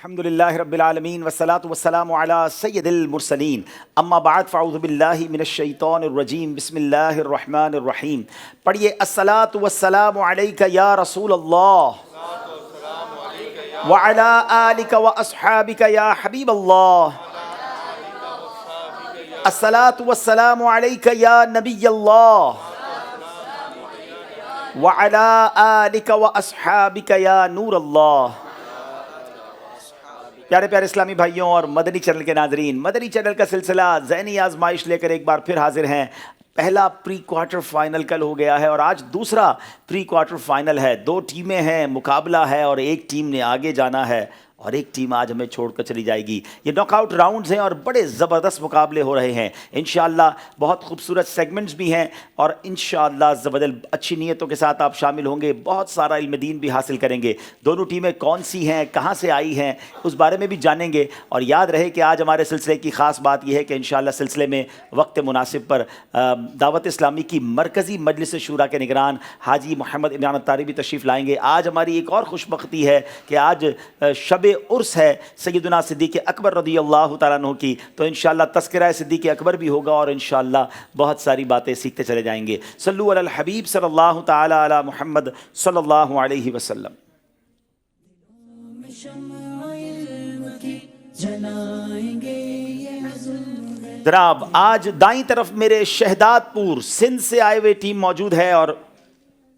الحمدللہ رب العالمین والصلاة والسلام علی سید المرسلین اما بعد فاعوذ باللہ من الشیطان الرجیم بسم اللہ الرحمن الرحیم. پڑھیے الصلاة والسلام علیک یا رسول اللہ وعلی آلک واصحابک یا حبیب اللہ. الصلاة والسلام علیک یا نبی اللہ وعلی آلک واصحابک یا نور اللہ. پیارے پیارے اسلامی بھائیوں اور مدنی چینل کے ناظرین، مدنی چینل کا سلسلہ ذہنی آزمائش لے کر ایک بار پھر حاضر ہیں. پہلا پری کوارٹر فائنل کل ہو گیا ہے اور آج دوسرا پری کوارٹر فائنل ہے. دو ٹیمیں ہیں، مقابلہ ہے اور ایک ٹیم نے آگے جانا ہے اور ایک ٹیم آج ہمیں چھوڑ کر چلی جائے گی. یہ ناک آؤٹ راؤنڈز ہیں اور بڑے زبردست مقابلے ہو رہے ہیں. انشاءاللہ بہت خوبصورت سیگمنٹس بھی ہیں اور انشاءاللہ زبردست اچھی نیتوں کے ساتھ آپ شامل ہوں گے، بہت سارا علم دین بھی حاصل کریں گے. دونوں ٹیمیں کون سی ہیں، کہاں سے آئی ہیں، اس بارے میں بھی جانیں گے. اور یاد رہے کہ آج ہمارے سلسلے کی خاص بات یہ ہے کہ انشاءاللہ سلسلے میں وقت مناسب پر دعوت اسلامی کی مرکزی مجلس شورا کے نگران حاجی محمد عمران الطاری بھی تشریف لائیں گے. آج ہماری ایک اور خوش بختی ہے کہ آج شب عرس ہے سیدنا صدیق اکبر رضی اللہ تعالیٰ عنہ کی، تو انشاءاللہ تذکرہ صدیق اکبر بھی ہوگا اور انشاءاللہ بہت ساری باتیں سیکھتے چلے جائیں گے. صلو علی الحبیب صلی اللہ تعالی علی محمد صلی اللہ علیہ وسلم. جناب آج دائیں طرف میرے شہداد پور سندھ سے آئے ہوئے ٹیم موجود ہے اور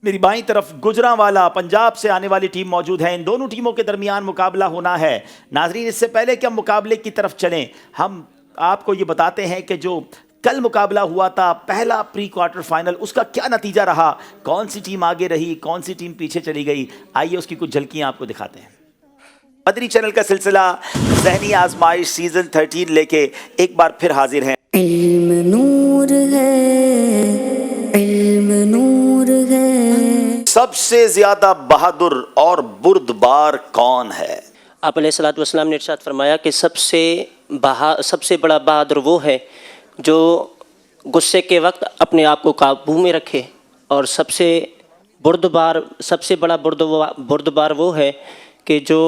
میری بائیں طرف گجرانوالا پنجاب سے آنے والی ٹیم موجود ہے. ان دونوں ٹیموں کے درمیان مقابلہ ہونا ہے. ناظرین، اس سے پہلے کہ ہم مقابلے کی طرف چلیں، ہم آپ کو یہ بتاتے ہیں کہ جو کل مقابلہ ہوا تھا پہلا پری کوارٹر فائنل، اس کا کیا نتیجہ رہا، کون سی ٹیم آگے رہی، کون سی ٹیم پیچھے چلی گئی. آئیے اس کی کچھ جھلکیاں آپ کو دکھاتے ہیں. مدنی چینل کا سلسلہ ذہنی آزمائش سیزن 13 لے کے ایک بار پھر حاضر ہیں. علم نور ہے، علم نور ہے. سب سے زیادہ بہادر اور بردبار کون ہے؟ آپ علیہ الصلوۃ والسلام نے ارشاد فرمایا کہ سب سے بڑا بہادر وہ ہے جو غصے کے وقت اپنے آپ کو قابو میں رکھے، اور سب سے بڑا بردبار وہ ہے کہ جو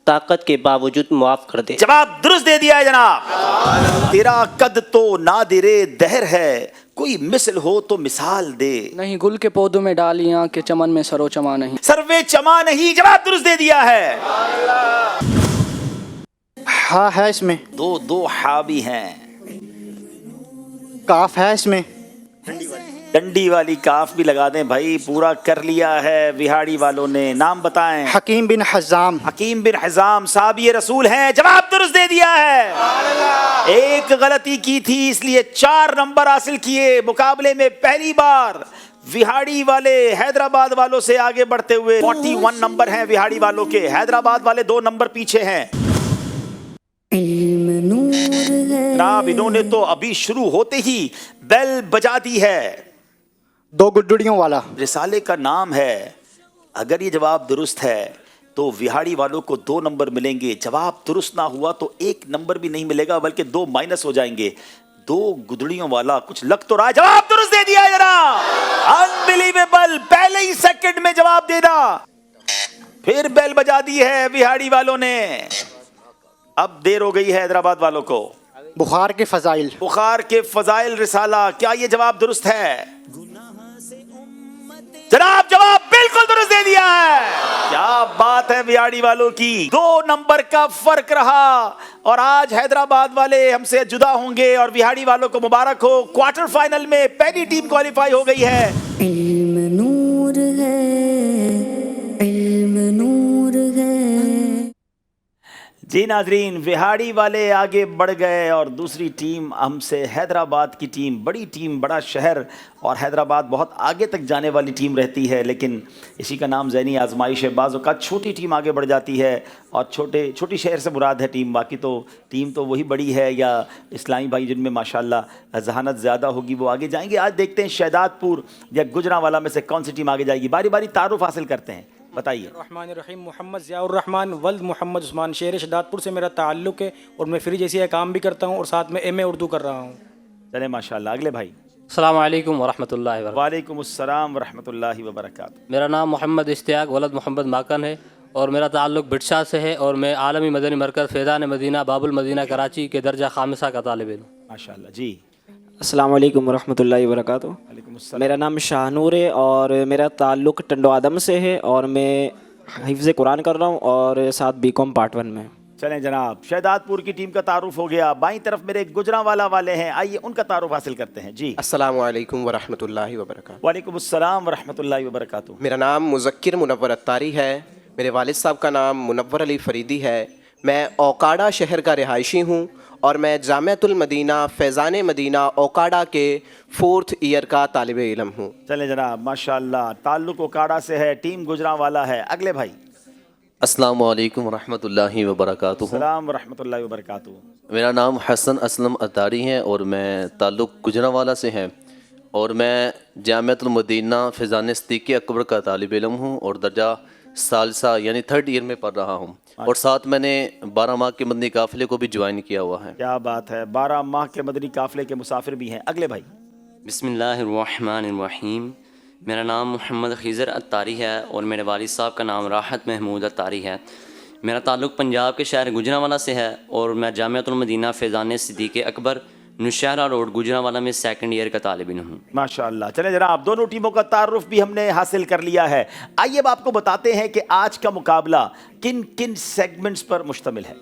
طاقت کے باوجود معاف کر دے. جواب درست دے دیا ہے جناب. تیرا قد تو نادر دہر ہے، کوئی مثل ہو تو مثال دے. نہیں گل کے پودوں میں ڈالیاں کہ چمن میں سرو چما نہیں. سروے چما نہیں، جواب درست دے دیا ہے. ہاں ہے اس میں، دو ہا بھی ہیں. کاف ہے اس میں، ڈنڈی والی کاف بھی لگا دیں بھائی. پورا کر لیا ہے وہاڑی والوں نے. نام بتائیں. حکیم بن حزام. حکیم بن حزام صحابی رسول ہیں. جواب درست دے دیا ہے. ایک غلطی کی تھی اس لیے 4 نمبر حاصل کیے. مقابلے میں پہلی بار وہاڑی والے حیدرآباد والوں سے آگے بڑھتے ہوئے 41 نمبر ہیں وہاڑی والوں کے. حیدرآباد والے 2 نمبر پیچھے ہیں. علم نور ہے. جناب انہوں نے تو ابھی شروع ہوتے ہی بیل بجا دی ہے. 2 گڈڑیوں والا. رسالے کا نام ہے. اگر یہ جواب درست ہے تو وہاڑی والوں کو 2 نمبر ملیں گے. جواب درست نہ ہوا تو 1 نمبر بھی نہیں ملے گا بلکہ 2 مائنس ہو جائیں گے. 2 گدڑیوں والا کچھ لگ تو رہا ہے. جواب درست دے دیا ذرا. انبلیویبل، پہلے ہی سیکنڈ میں جواب دینا. پھر بیل بجا دی ہے وہاڑی والوں نے. اب دیر ہو گئی ہے حیدرآباد والوں کو. بخار کے فضائل. بخار کے فضائل رسالہ، کیا یہ جواب درست ہے؟ جناب جواب بالکل درست دے دیا ہے. کیا بات ہے وہاڑی والوں کی. 2 نمبر کا فرق رہا اور آج حیدرآباد والے ہم سے جدا ہوں گے اور وہاڑی والوں کو مبارک ہو. کوارٹر فائنل میں پہلی ٹیم کوالیفائی ہو گئی ہے. علم نور ہے، علم نور ہے. جی ناظرین، وہاڑی والے آگے بڑھ گئے اور دوسری ٹیم ہم سے حیدرآباد کی ٹیم، بڑی ٹیم، بڑا شہر، اور حیدرآباد بہت آگے تک جانے والی ٹیم رہتی ہے لیکن اسی کا نام ذہنی آزمائش ہے. بعض اوقات چھوٹی ٹیم آگے بڑھ جاتی ہے اور چھوٹی شہر سے مراد ہے ٹیم، باقی تو ٹیم تو وہی بڑی ہے یا اسلامی بھائی جن میں ماشاءاللہ ذہانت زیادہ ہوگی وہ آگے جائیں گے. آج دیکھتے ہیں شہداد پور یا گجرانوالا میں سے کون سی ٹیم آگے جائے گی. باری باری تعارف حاصل کرتے ہیں. بتائیے. الرحمن الرحیم. محمد ضیاء الرحمن ولد محمد عثمان، شہر شہداد پور سے میرا تعلق ہے اور میں فری جیسی کام بھی کرتا ہوں اور ساتھ میں ایم اے اردو کر رہا ہوں. چلے ماشاءاللہ. اگلے بھائی. السلام علیکم ورحمۃ اللہ وبرکاتہ. وعلیکم السلام ورحمۃ اللہ وبرکاتہ. میرا نام محمد اشتیاق ولد محمد ماکن ہے اور میرا تعلق بٹشاہ سے ہے اور میں عالمی مدنی مرکز فیضان مدینہ باب المدینہ کراچی کے درجہ خامسہ کا طالب علم ہوں۔ ماشاءاللہ جی۔ السلام علیکم ورحمۃ اللہ وبرکاتہ۔ وعلیکم السلام۔ میرا نام شاہ نور ہے اور میرا تعلق ٹنڈو آدم سے ہے اور میں حفظ قرآن کر رہا ہوں اور ساتھ بی کام پارٹ 1 میں۔ چلیں جناب، شہداد پور کی ٹیم کا تعارف ہو گیا، بائیں طرف میرے گجرانوالا والے ہیں، آئیے ان کا تعارف حاصل کرتے ہیں جی۔ السلام علیکم ورحمۃ اللہ وبرکاتہ۔ وعلیکم السلام ورحمۃ اللہ وبرکاتہ۔ میرا نام مذکر منور اتاری ہے، میرے والد صاحب کا نام منور علی فریدی ہے، میں اوکاڑا شہر کا رہائشی ہوں اور میں جامعۃ المدینہ فیضان مدینہ اوکاڑا کے 4th ایئر کا طالب علم ہوں۔ چلیں جناب، ماشاءاللہ تعلق اوکاڑا سے ہے، ٹیم گجرانوالا ہے۔ اگلے بھائی۔ السلام علیکم ورحمۃ اللہ وبرکاتہ۔ السلام ورحمۃ اللہ وبرکاتہ۔ میرا نام حسن اسلم اتاری ہے اور میں تعلق گجرانوالا سے ہے اور میں جامعۃ المدینہ فیضان صدیق اکبر کا طالب علم ہوں اور درجہ ثالثہ یعنی 3rd ایئر میں پڑھ رہا ہوں، اور ساتھ میں نے 12 ماہ کے مدنی قافلے کو بھی جوائن کیا ہوا ہے۔ کیا بات ہے، 12 ماہ کے مدنی قافلے کے مسافر بھی ہیں۔ اگلے بھائی۔ بسم اللہ الرحمن الرحیم۔ میرا نام محمد خضر اتاری ہے اور میرے والد صاحب کا نام راحت محمود اتاری ہے۔ میرا تعلق پنجاب کے شہر گجرانوالا سے ہے اور میں جامعۃ المدینہ فیضان صدیق اکبر نوشہرہ روڈ گجرانوالا میں 2nd ایئر کا طالب علم ہوں۔ ماشاءاللہ۔ چلیں جناب، دونوں ٹیموں کا تعارف بھی ہم نے حاصل کر لیا ہے، آئیے اب آپ کو بتاتے ہیں کہ آج کا مقابلہ کن کن سیگمنٹس پر مشتمل ہے۔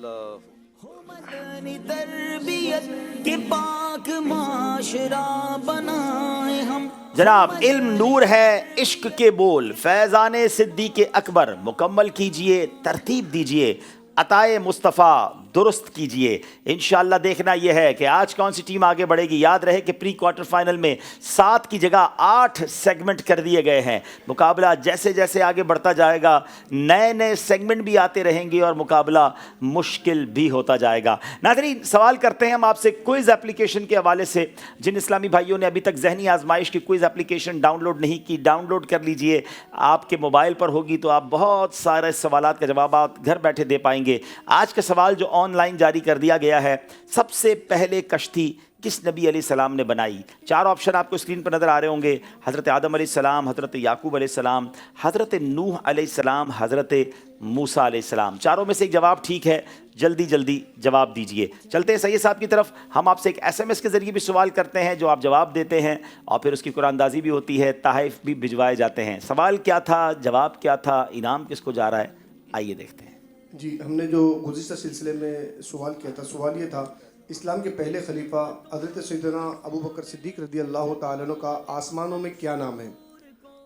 جناب، علم نور ہے، عشق کے بول، فیضان صدیق اکبر، مکمل کیجئے، ترتیب دیجئے، عطائے مصطفیٰ درست کیجئے۔ انشاءاللہ دیکھنا یہ ہے کہ آج کون سی ٹیم آگے بڑھے گی۔ یاد رہے کہ پری کوارٹر فائنل میں 7 کی جگہ 8 سیگمنٹ کر دیے گئے ہیں۔ مقابلہ جیسے جیسے آگے بڑھتا جائے گا، نئے نئے سیگمنٹ بھی آتے رہیں گے اور مقابلہ مشکل بھی ہوتا جائے گا۔ ناظرین، سوال کرتے ہیں ہم آپ سے کوئز اپلیکیشن کے حوالے سے۔ جن اسلامی بھائیوں نے ابھی تک ذہنی آزمائش کی کوئز اپلیکیشن ڈاؤن لوڈ نہیں کی، ڈاؤن لوڈ کر لیجئے، آپ کے موبائل پر ہوگی تو آپ بہت سارے سوالات کے جوابات گھر بیٹھے دے پائیں گے۔ آج کا سوال جو آن لائن جاری کر دیا گیا ہے، سب سے پہلے کشتی کس نبی علیہ السلام نے بنائی؟ 4 آپشن آپ کو اسکرین پر نظر آ رہے ہوں گے۔ حضرت آدم علیہ السلام، حضرت یعقوب علیہ السلام، حضرت نوح علیہ السلام، حضرت موسیٰ علیہ السلام۔ چاروں میں سے ایک جواب ٹھیک ہے، جلدی جلدی جواب دیجئے۔ چلتے ہیں سید صاحب کی طرف۔ ہم آپ سے ایک SMS کے ذریعے بھی سوال کرتے ہیں جو آپ جواب دیتے ہیں اور پھر اس کی قرآن اندازی بھی ہوتی ہے، تحائف بھی بھجوائے جاتے ہیں۔ سوال کیا تھا، جواب کیا تھا، انعام کس کو جا رہا ہے، آئیے دیکھتے ہیں۔ جی، ہم نے جو گزشتہ سلسلے میں سوال کیا تھا، سوال یہ تھا اسلام کے پہلے خلیفہ حضرت سیدنا ابو بکر صدیق رضی اللہ تعالیٰ عنہ کا آسمانوں میں کیا نام ہے؟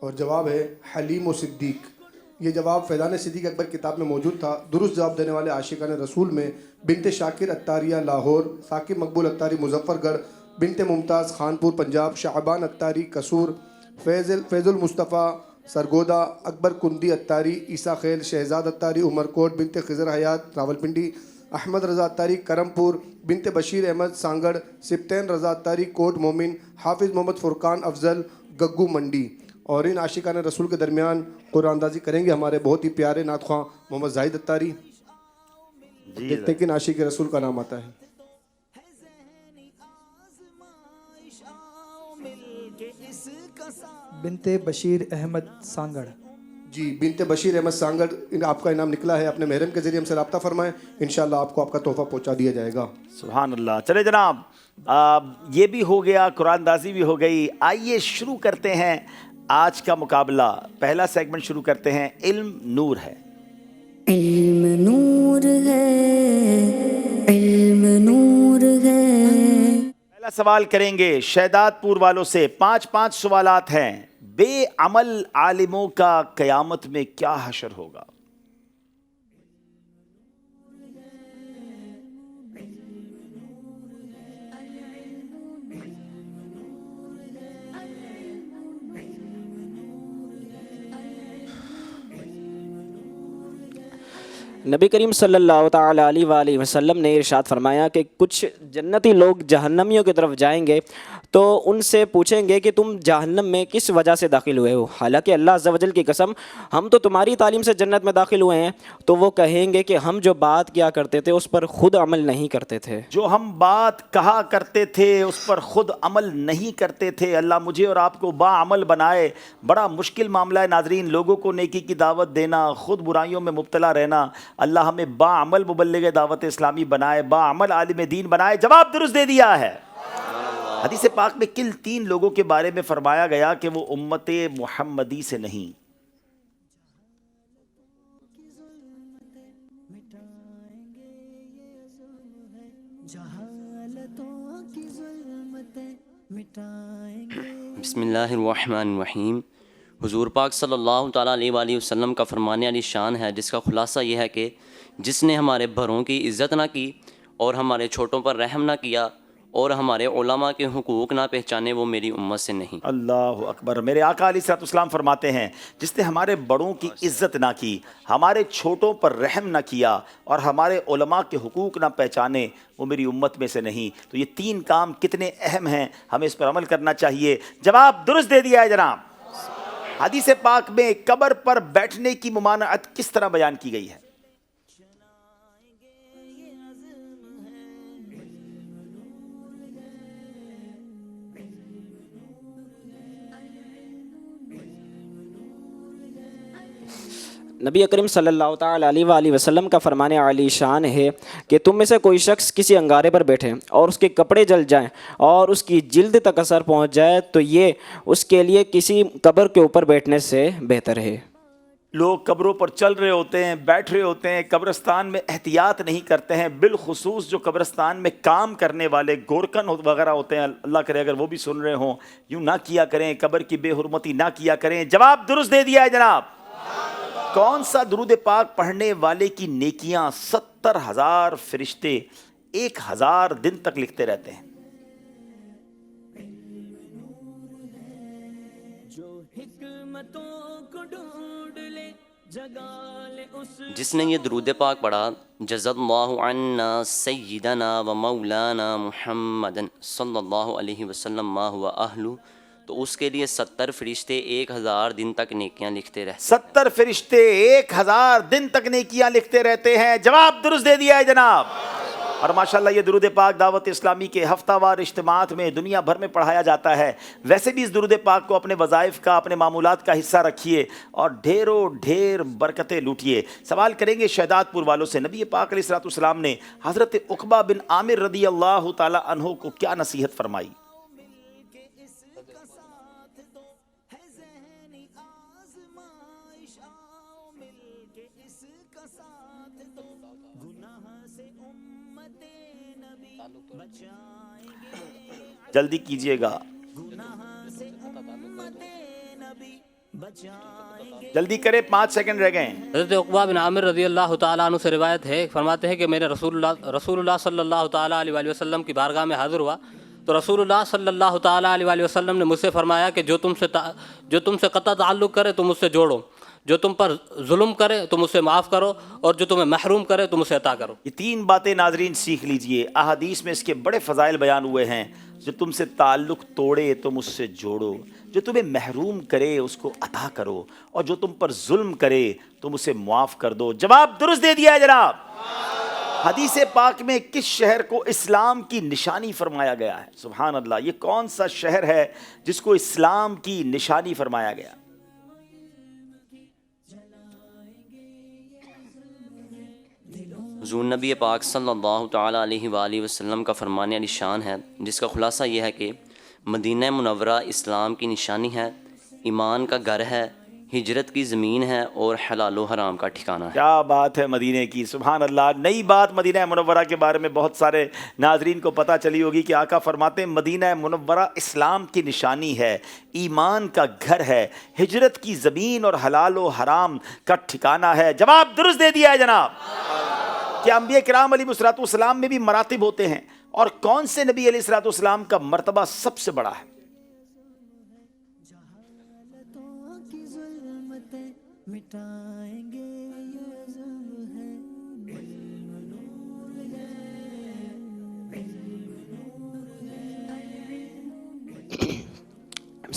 اور جواب ہے حلیم و صدیق۔ یہ جواب فیضان صدیق اکبر کتاب میں موجود تھا۔ درست جواب دینے والے عاشقان رسول میں بنت شاکر اتاریہ لاہور، ثاقب مقبول اتاری مظفر گڑھ، بنت ممتاز خانپور پنجاب، شعبان اتاری قصور، فیض المصطفیٰ سرگودا، اکبر کندی اتاری عیسیٰ خیل، شہزاد اتاری عمر کوٹ، بنت خضر حیات راولپنڈی، احمد رضا اتاری کرم پور، بنت بشیر احمد سانگڑ، سبطین رضا اتاری کوٹ مومن، حافظ محمد فرقان افضل گگو منڈی۔ اور ان عاشقان رسول کے درمیان قرآن اندازی کریں گے ہمارے بہت ہی پیارے نعت خواں محمد زاہد اتاری۔ دیکھتے ہیں کہ عاشق رسول کا نام آتا ہے۔ بنت بشیر احمد سانگڑ۔ جی، بنت بشیر احمد سانگڑ، آپ کا انعام نکلا ہے۔ اپنے محرم کے ذریعے ہم سے رابطہ فرمائیں، انشاءاللہ آپ کو آپ کا تحفہ پہنچا دیا جائے گا۔ سبحان اللہ۔ چلے جناب، یہ بھی ہو گیا، قرآن اندازی بھی ہو گئی۔ آئیے شروع کرتے ہیں آج کا مقابلہ۔ پہلا سیگمنٹ شروع کرتے ہیں، علم نور ہے۔ علم نور ہے، علم نور ہے۔ پہلا سوال کریں گے شہداد پور والوں سے۔ 5 سوالات ہیں۔ بے عمل عالموں کا قیامت میں کیا حشر ہوگا؟ نبی کریم صلی اللہ تعالیٰ علیہ وآلہ وسلم نے ارشاد فرمایا کہ کچھ جنتی لوگ جہنمیوں کی طرف جائیں گے تو ان سے پوچھیں گے کہ تم جہنم میں کس وجہ سے داخل ہوئے ہو، حالانکہ اللہ عز و جل کی قسم ہم تو تمہاری تعلیم سے جنت میں داخل ہوئے ہیں، تو وہ کہیں گے کہ ہم جو بات کیا کرتے تھے اس پر خود عمل نہیں کرتے تھے. جو ہم بات کہا کرتے تھے اس پر خود عمل نہیں کرتے تھے. اللہ مجھے اور آپ کو باعمل بنائے. بڑا مشکل معاملہ ہے ناظرین، لوگوں کو نیکی کی دعوت دینا، خود برائیوں میں مبتلا رہنا. اللہ ہمیں باعمل مبلغ دعوت اسلامی بنائے، باعمل عالم دین بنائے. جواب درست دے دیا ہے. حدیث پاک میں کل 3 لوگوں کے بارے میں فرمایا گیا کہ وہ امت محمدی سے نہیں. بسم اللہ الرحمن الرحیم. حضور پاک صلی اللہ تعالیٰ علیہ وآلہ وسلم کا فرمانے علی شان ہے، جس کا خلاصہ یہ ہے کہ جس نے ہمارے بڑوں کی عزت نہ کی اور ہمارے چھوٹوں پر رحم نہ کیا اور ہمارے علماء کے حقوق نہ پہچانے، وہ میری امت سے نہیں. اللہ اکبر. میرے آقا علیہ الصلوۃ والسلام فرماتے ہیں جس نے ہمارے بڑوں کی عزت نہ کی، ہمارے چھوٹوں پر رحم نہ کیا اور ہمارے علماء کے حقوق نہ پہچانے، وہ میری امت میں سے نہیں. تو یہ 3 کام کتنے اہم ہیں، ہمیں اس پر عمل کرنا چاہیے. جواب درست دے دیا ہے جناب. حدیث پاک میں قبر پر بیٹھنے کی ممانعت کس طرح بیان کی گئی ہے؟ نبی اکرم صلی اللہ تعالیٰ علیہ وآلہ وسلم کا فرمانے علی شان ہے کہ تم میں سے کوئی شخص کسی انگارے پر بیٹھے اور اس کے کپڑے جل جائیں اور اس کی جلد تک اثر پہنچ جائے تو یہ اس کے لیے کسی قبر کے اوپر بیٹھنے سے بہتر ہے. لوگ قبروں پر چل رہے ہوتے ہیں، بیٹھ رہے ہوتے ہیں، قبرستان میں احتیاط نہیں کرتے ہیں. بالخصوص جو قبرستان میں کام کرنے والے گورکن وغیرہ ہوتے ہیں، اللہ کرے اگر وہ بھی سن رہے ہوں، یوں نہ کیا کریں، قبر کی بے حرمتی نہ کیا کریں. جواب درست دے دیا ہے جناب. کون سا درود پاک پڑھنے والے کی نیکیاں 70,000 فرشتے 1,000 دن تک لکھتے رہتے ہیں؟ جس نے یہ درود پاک پڑھا، جزا اللہ عنا سیدنا و مولانا محمد صلی اللہ علیہ وسلم ما هو اہلو، تو اس کے لیے 70 فرشتے 1,000 دن تک نیکیاں لکھتے رہتے. 70 فرشتے 1,000 دن تک نیکیاں لکھتے رہتے ہیں. جواب درست دے دیا ہے جناب. اور ماشاءاللہ یہ درود پاک دعوت اسلامی کے ہفتہ وار اجتماعات میں دنیا بھر میں پڑھایا جاتا ہے. ویسے بھی اس درود پاک کو اپنے وظائف کا، اپنے معمولات کا حصہ رکھیے اور ڈھیروں ڈھیر برکتیں لوٹیے. سوال کریں گے شہداد پور والوں سے، نبی پاک علیہ الصلوۃ والسلام نے حضرت عقبہ بن عامر رضی اللہ تعالی عنہ کو کیا نصیحت فرمائی؟ جلدی کیجئے گا، جلدی کرے، 5 سیکنڈ رہ گئے. حضرت عقبہ بن عامر رضی اللہ تعالیٰ عنہ سے روایت ہے، فرماتے ہیں کہ میں نے رسول اللہ صلی اللہ تعالیٰ علیہ وآلہ وسلم کی بارگاہ میں حاضر ہوا تو رسول اللہ صلی اللہ تعالیٰ علیہ وآلہ وسلم نے مجھ سے فرمایا کہ جو تم سے قطع تعلق کرے تم اس سے جوڑو، جو تم پر ظلم کرے تم اسے معاف کرو، اور جو تمہیں محروم کرے تم اسے عطا کرو. یہ 3 باتیں ناظرین سیکھ لیجئے. احادیث میں اس کے بڑے فضائل بیان ہوئے ہیں. جو تم سے تعلق توڑے تم اس سے جوڑو، جو تمہیں محروم کرے اس کو عطا کرو، اور جو تم پر ظلم کرے تم اسے معاف کر دو. جواب درست دے دیا ہے جناب. حدیث پاک میں کس شہر کو اسلام کی نشانی فرمایا گیا ہے؟ سبحان اللہ. یہ کون سا شہر ہے جس کو اسلام کی نشانی فرمایا گیا؟ حضور نبی پاک صلی اللہ تعالیٰ علیہ وآلہ وسلم کا فرمانے علی شان ہے، جس کا خلاصہ یہ ہے کہ مدینہ منورہ اسلام کی نشانی ہے، ایمان کا گھر ہے، ہجرت کی زمین ہے اور حلال و حرام کا ٹھکانہ ہے. کیا بات ہے مدینہ کی. سبحان اللہ. نئی بات مدینہ منورہ کے بارے میں بہت سارے ناظرین کو پتہ چلی ہوگی کہ آقا فرماتے ہیں مدینہ منورہ اسلام کی نشانی ہے، ایمان کا گھر ہے، ہجرت کی زمین اور حلال و حرام کا ٹھکانہ ہے. جواب درست دے دیا ہے جناب. کیا انبیاء کرام علیہ الصلوۃ والسلام میں بھی مراتب ہوتے ہیں؟ اور کون سے نبی علیہ الصلوۃ والسلام کا مرتبہ سب سے بڑا ہے؟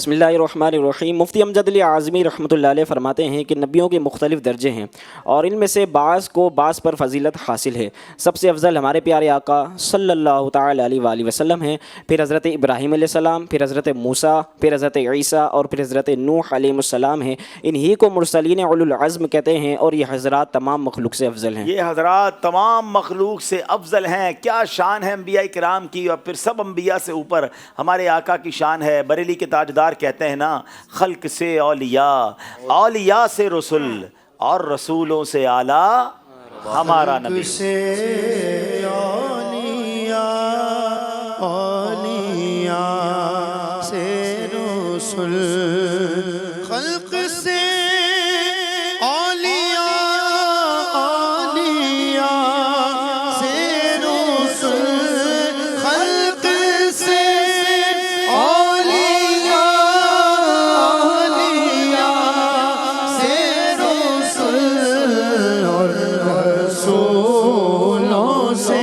بسم اللہ الرحمن الرحیم۔ مفتی امجد علی اعظمی رحمۃ اللہ علیہ فرماتے ہیں کہ نبیوں کے مختلف درجے ہیں اور ان میں سے بعض کو بعض پر فضیلت حاصل ہے۔ سب سے افضل ہمارے پیارے آقا صلی اللہ تعالی علیہ وآلہ وسلم ہیں، پھر حضرت ابراہیم علیہ السلام، پھر حضرت موسیٰ، پھر حضرت عیسیٰ اور پھر حضرت نوح علیہ السلام ہیں۔ انہی کو مرسلین اولو العزم کہتے ہیں اور یہ حضرات تمام مخلوق سے افضل ہیں۔ یہ حضرات تمام مخلوق سے افضل ہیں۔ کیا شان ہے انبیاء کرام کی، اور پھر سب انبیاء سے اوپر ہمارے آقا کی شان ہے۔ بریلی کے تاجدار کہتے ہیں نا، خلق سے اولیاء، اولیاء سے رسول، اور رسولوں سے اعلیٰ ہمارا نبی۔ سے اولیاء، اولیاء سے رسول، خلق سے اولیاء، اولیاء سے رسول، خلق سے اولیاء، اولیاء سے رسول، اور رسولوں سے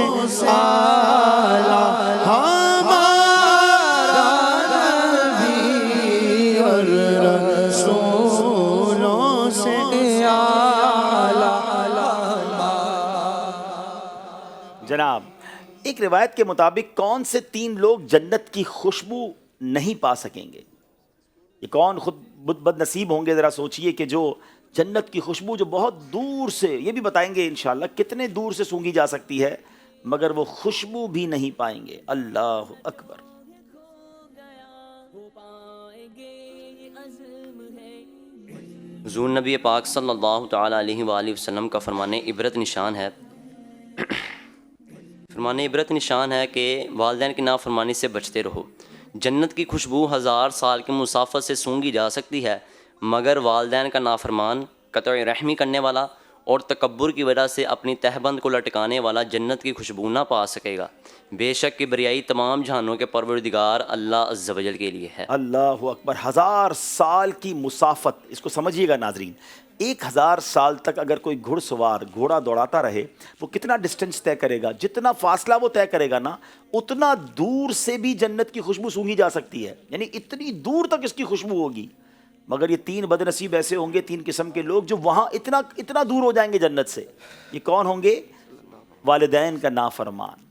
اعلیٰ ہمارا نبی، اور رسولوں سے اعلیٰ۔ جناب، ایک روایت کے مطابق کون سے 3 لوگ جنت کی خوشبو نہیں پا سکیں گے؟ یہ کون خود بد نصیب ہوں گے؟ ذرا سوچئے کہ جو جنت کی خوشبو جو بہت دور سے، یہ بھی بتائیں گے انشاءاللہ کتنے دور سے سونگھی جا سکتی ہے، مگر وہ خوشبو بھی نہیں پائیں گے۔ اللہ اکبر۔ حضور نبی پاک صلی اللہ تعالی علیہ وآلہ وسلم کا فرمان عبرت نشان ہے، فرمان عبرت نشان ہے کہ والدین کی نافرمانی سے بچتے رہو۔ جنت کی خوشبو 1000 سال کی مسافت سے سونگھی جا سکتی ہے، مگر والدین کا نافرمان، قطع رحمی کرنے والا اور تکبر کی وجہ سے اپنی تہبند کو لٹکانے والا جنت کی خوشبو نہ پا سکے گا۔ بے شک کبریائی تمام جہانوں کے پروردگار اللہ عز و جل کے لیے ہے۔ اللہ اکبر۔ 1000 سال کی مسافت، اس کو سمجھیے گا ناظرین، 1000 سال تک اگر کوئی گھڑ سوار گھوڑا دوڑاتا رہے، وہ کتنا ڈسٹنس طے کرے گا؟ جتنا فاصلہ وہ طے کرے گا نا، اتنا دور سے بھی جنت کی خوشبو سونگھی جا سکتی ہے، یعنی اتنی دور تک اس کی خوشبو ہوگی۔ مگر یہ 3 بد نصیب ایسے ہوں گے، 3 قسم کے لوگ جو وہاں اتنا دور ہو جائیں گے جنت سے۔ یہ کون ہوں گے؟ والدین کا نافرمان،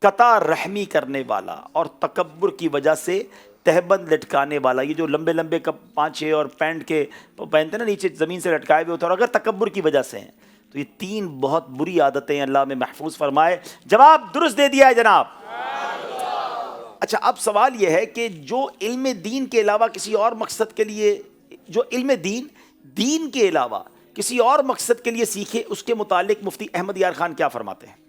قطع رحمی کرنے والا اور تکبر کی وجہ سے تہبند لٹکانے والا۔ یہ جو لمبے لمبے 5-6 اور پینٹ کے پہنتے ہیں نا، نیچے زمین سے لٹکائے ہوئے ہوتے ہیں، اور اگر تکبر کی وجہ سے ہیں تو یہ 3 بہت بری عادتیں اللہ میں محفوظ فرمائے۔ جواب درست دے دیا ہے جناب۔ اچھا، اب سوال یہ ہے کہ جو علم دین کے علاوہ کسی اور مقصد کے لیے، جو علم دین کے علاوہ کسی اور مقصد کے لیے سیکھے، اس کے متعلق مفتی احمد یار خان کیا فرماتے ہیں؟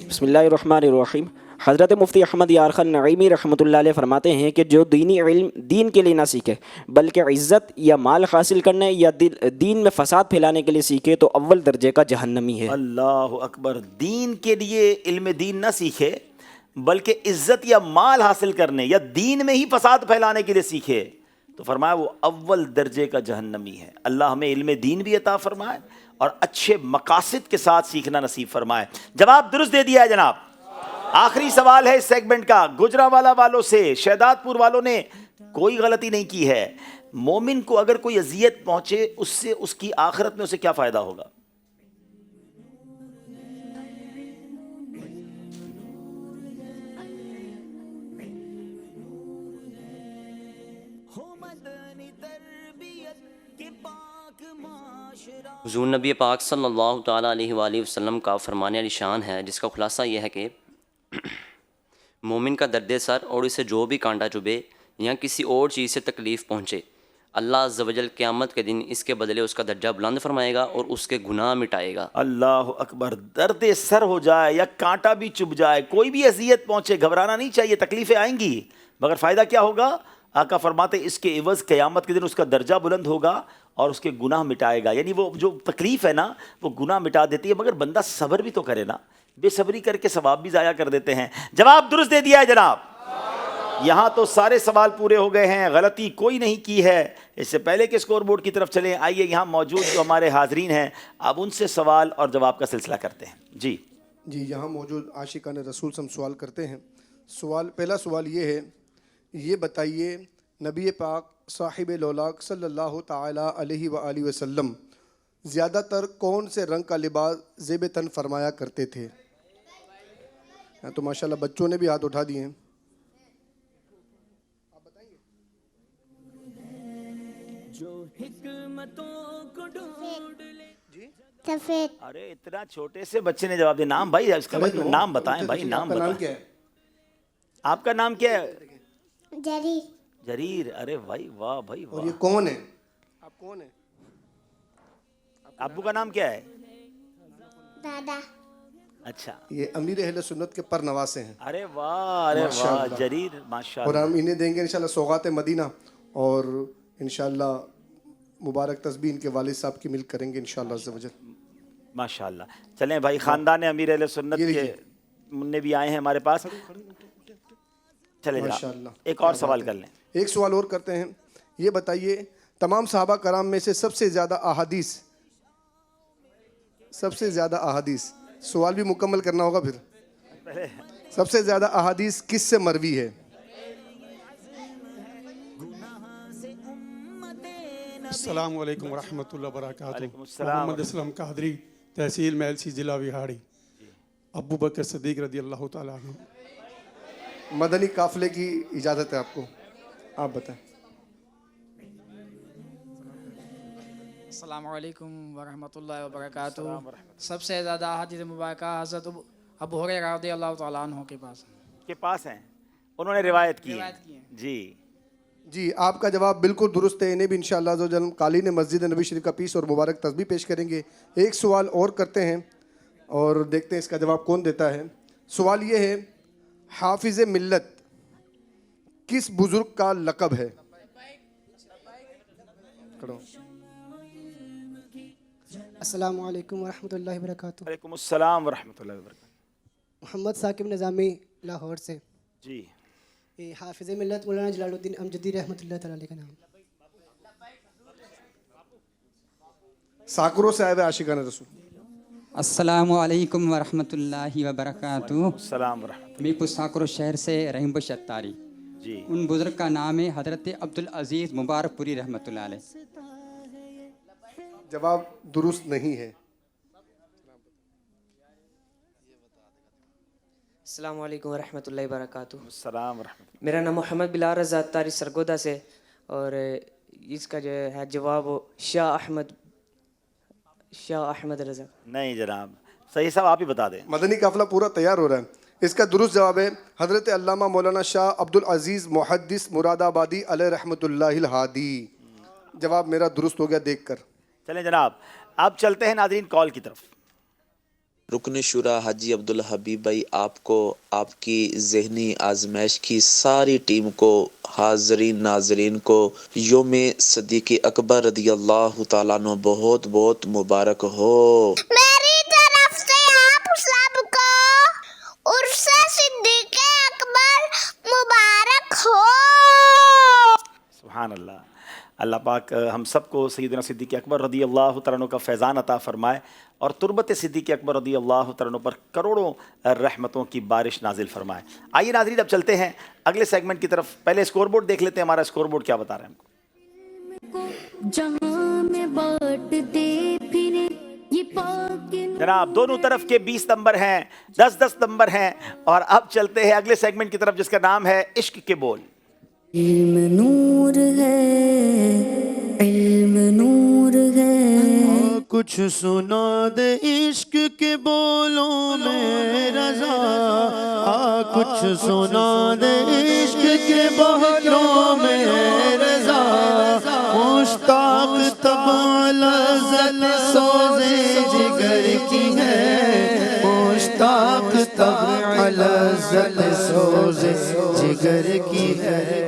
بسم اللہ الرحمن الرحیم۔ حضرت مفتی احمد یار خان نعیمی رحمۃ اللہ علیہ فرماتے ہیں کہ جو دینی علم دین کے لیے نہ سیکھے بلکہ عزت یا مال حاصل کرنے یا دین میں فساد پھیلانے کے لیے سیکھے تو اول درجے کا جہنمی ہے۔ اللہ اکبر۔ دین کے لیے علم دین نہ سیکھے بلکہ عزت یا مال حاصل کرنے یا دین میں ہی فساد پھیلانے کے لیے سیکھے تو فرمایا وہ اول درجے کا جہنمی ہے۔ اللہ ہمیں علم دین بھی عطا فرمائے اور اچھے مقاصد کے ساتھ سیکھنا نصیب فرمائے۔ جواب درست دے دیا ہے جناب۔ آخری سوال ہے اس سیگمنٹ کا، گجرانوالہ والوں سے، شہداد پور والوں نے کوئی غلطی نہیں کی ہے۔ مومن کو اگر کوئی اذیت پہنچے، اس سے اس کی آخرت میں اسے کیا فائدہ ہوگا؟ حضور نبی پاک صلی اللہ تعالیٰ علیہ وآلہ وسلم کا فرمان علی شان ہے، جس کا خلاصہ یہ ہے کہ مومن کا درد سر اور اسے جو بھی کانٹا چبھے یا کسی اور چیز سے تکلیف پہنچے، اللہ عز و جل قیامت کے دن اس کے بدلے اس کا درجہ بلند فرمائے گا اور اس کے گناہ مٹائے گا۔ اللہ اکبر۔ درد سر ہو جائے یا کانٹا بھی چبھ جائے، کوئی بھی اذیت پہنچے، گھبرانا نہیں چاہیے، تکلیفیں آئیں گی، مگر فائدہ کیا ہوگا؟ آقا فرماتے اس کے عوض قیامت کے دن اس کا درجہ بلند ہوگا اور اس کے گناہ مٹائے گا۔ یعنی وہ جو تکلیف ہے نا، وہ گناہ مٹا دیتی ہے، مگر بندہ صبر بھی تو کرے نا، بے صبری کر کے ثواب بھی ضائع کر دیتے ہیں۔ جواب درست دے دیا ہے جناب۔ یہاں تو سارے سوال پورے ہو گئے ہیں، غلطی کوئی نہیں کی ہے۔ اس سے پہلے کہ اسکور بورڈ کی طرف چلیں، آئیے یہاں موجود جو ہمارے حاضرین ہیں اب ان سے سوال اور جواب کا سلسلہ کرتے ہیں۔ جی یہاں موجود عاشقان رسول سے ہم سوال کرتے ہیں۔ پہلا سوال یہ ہے، یہ بتائیے نبی پاک صاحب لولاک صلی اللہ تعالیٰ علیہ وآلہ وسلم زیادہ تر کون سے رنگ کا لباس زیب تن فرمایا کرتے تھے؟ تو ماشاءاللہ بچوں نے بھی ہاتھ اٹھا دیے ہیں۔ سفید۔ ارے اتنا چھوٹے سے بچے نے جواب دیا۔ نام بھائی اس کا نام بتائیں بھائی، نام بتائیں۔ آپ کا نام کیا ہے؟ جریر۔ جریر، ارے بھائی واہ بھائی واہ۔ اور یہ کون ہے؟ آپ کون ہیں؟ ابو کا نام کیا ہے؟ دادا۔ اچھا، یہ امیر اہل سنت کے پر نواسے ہیں۔ ارے واہ ارے واہ جریر، ماشاء اور اللہ۔ ہم انہیں دیں گے انشاءاللہ سوغات مدینہ، اور انشاءاللہ مبارک تسبیح ان کے والد صاحب کی مل کریں گے انشاءاللہ عز و جل۔ ماشاء اللہ۔ چلیں بھائی، خاندان امیر اہل سنت کے منع بھی آئے ہیں ہمارے پاس۔ چلیں جناب ایک اور سوال کر لیں۔ ایک سوال اور کرتے ہیں، یہ بتائیے تمام صحابہ کرام میں سے سب سے زیادہ احادیث، سوال بھی مکمل کرنا ہوگا پھر، سب سے زیادہ احادیث کس سے مروی ہے؟ السلام علیکم ورحمۃ اللہ وبرکاتہ۔ محمد اسلم قادری، تحصیل میلسی، ضلع وہاڑی۔ ابو بکر صدیق رضی اللہ تعالیٰ عنہ۔ مدنی قافلے کی اجازت ہے آپ کو، آپ بتائیں۔ السلام علیکم ورحمۃ اللہ وبرکاتہ۔ سب سے زیادہ احادیث مبارکہ حضرت ابو ہریرہ رضی اللہ تعالیٰ عنہ کے پاس ہیں، انہوں نے روایت کی ہے۔ جی آپ کا جواب بالکل درست ہے۔ انہیں بھی انشاءاللہ عز و جل قالین مسجد نبی شریف کا پیس اور مبارک تسبیح پیش کریں گے۔ ایک سوال اور کرتے ہیں اور دیکھتے ہیں اس کا جواب کون دیتا ہے۔ سوال یہ ہے، حافظ ملت کس بزرگ کا لقب ہے؟ السلام علیکم ورحمۃ اللہ وبرکاتہ۔ وعلیکم السلام ورحمۃ اللہ وبرکاتہ۔ محمد ثاقب نظامی، لاہور سے۔ جی حافظ ملت مولانا جلال الدین امجدی رحمۃ اللہ تعالی علیہ کا نام۔ ساکروں سے آئے ہوئے عاشقان رسول۔ السلام علیکم ورحمۃ اللہ وبرکاتہ۔ السلام ورحمۃ۔ میرپور ساکرو شہر سے رحیم بخش اتاری۔ جی ان بزرگ کا نام ہے حضرت عبدالعزیز مبارک پوری رحمۃ اللہ علیہ۔ جواب درست نہیں ہے۔ السلام علیکم ورحمۃ اللہ وبرکاتہ۔ السلام ورحمۃ اللہ۔ میرا نام محمد بلال رضا اتاری سرگودا سے، اور اس کا جو ہے جواب شاہ احمد رضا۔ نہیں جناب، صحیح صاحب آپ ہی بتا دیں۔ مدنی قافلہ پورا تیار ہو رہا ہے۔ اس کا درست جواب ہے حضرت علامہ مولانا شاہ عبدالعزیز محدث مراد آبادی علیہ رحمۃ اللہ الہادی۔ جواب میرا درست ہو گیا دیکھ کر۔ چلیں جناب اب چلتے ہیں ناظرین کال کی طرف۔ رکن شورا حاجی عبدالحبیب بھائی، آپ کو، آپ کی ذہنی آزمائش کی ساری ٹیم کو، حاضرین ناظرین کو یوم صدیق اکبر رضی اللہ تعالیٰ عنہ بہت بہت مبارک ہو۔ میری طرف سے آپ سب کو عرس صدیق اکبر مبارک ہو۔ سبحان اللہ۔ اللہ پاک ہم سب کو سیدنا صدیق اکبر رضی اللہ تعالیٰ عنہ کا فیضان عطا فرمائے اور تربت صدیق اکبر رضی اللہ تعالیٰ عنہ پر کروڑوں رحمتوں کی بارش نازل فرمائے۔ آئیے ناظرین اب چلتے ہیں اگلے سیگمنٹ کی طرف۔ پہلے اسکور بورڈ دیکھ لیتے ہیں، ہمارا اسکور بورڈ کیا بتا رہے ہیں ہم کو۔ جہاں میں بانٹتے پھرے یہ پاک جناب دونوں طرف کے 20 نمبر ہیں، 10 نمبر ہیں، اور اب چلتے ہیں اگلے سیگمنٹ کی طرف جس کا نام ہے عشق کے بول۔ علم نور ہے، علم نور ہے، کچھ سنا دے عشق کے بولوں میں رضا، کچھ سنا دے عشق کے بولوں میں رضا، مشتاق طبع لذت سوزے جگر کی ہے، مشتاق طبع لذت سوزے جگر کی ہے۔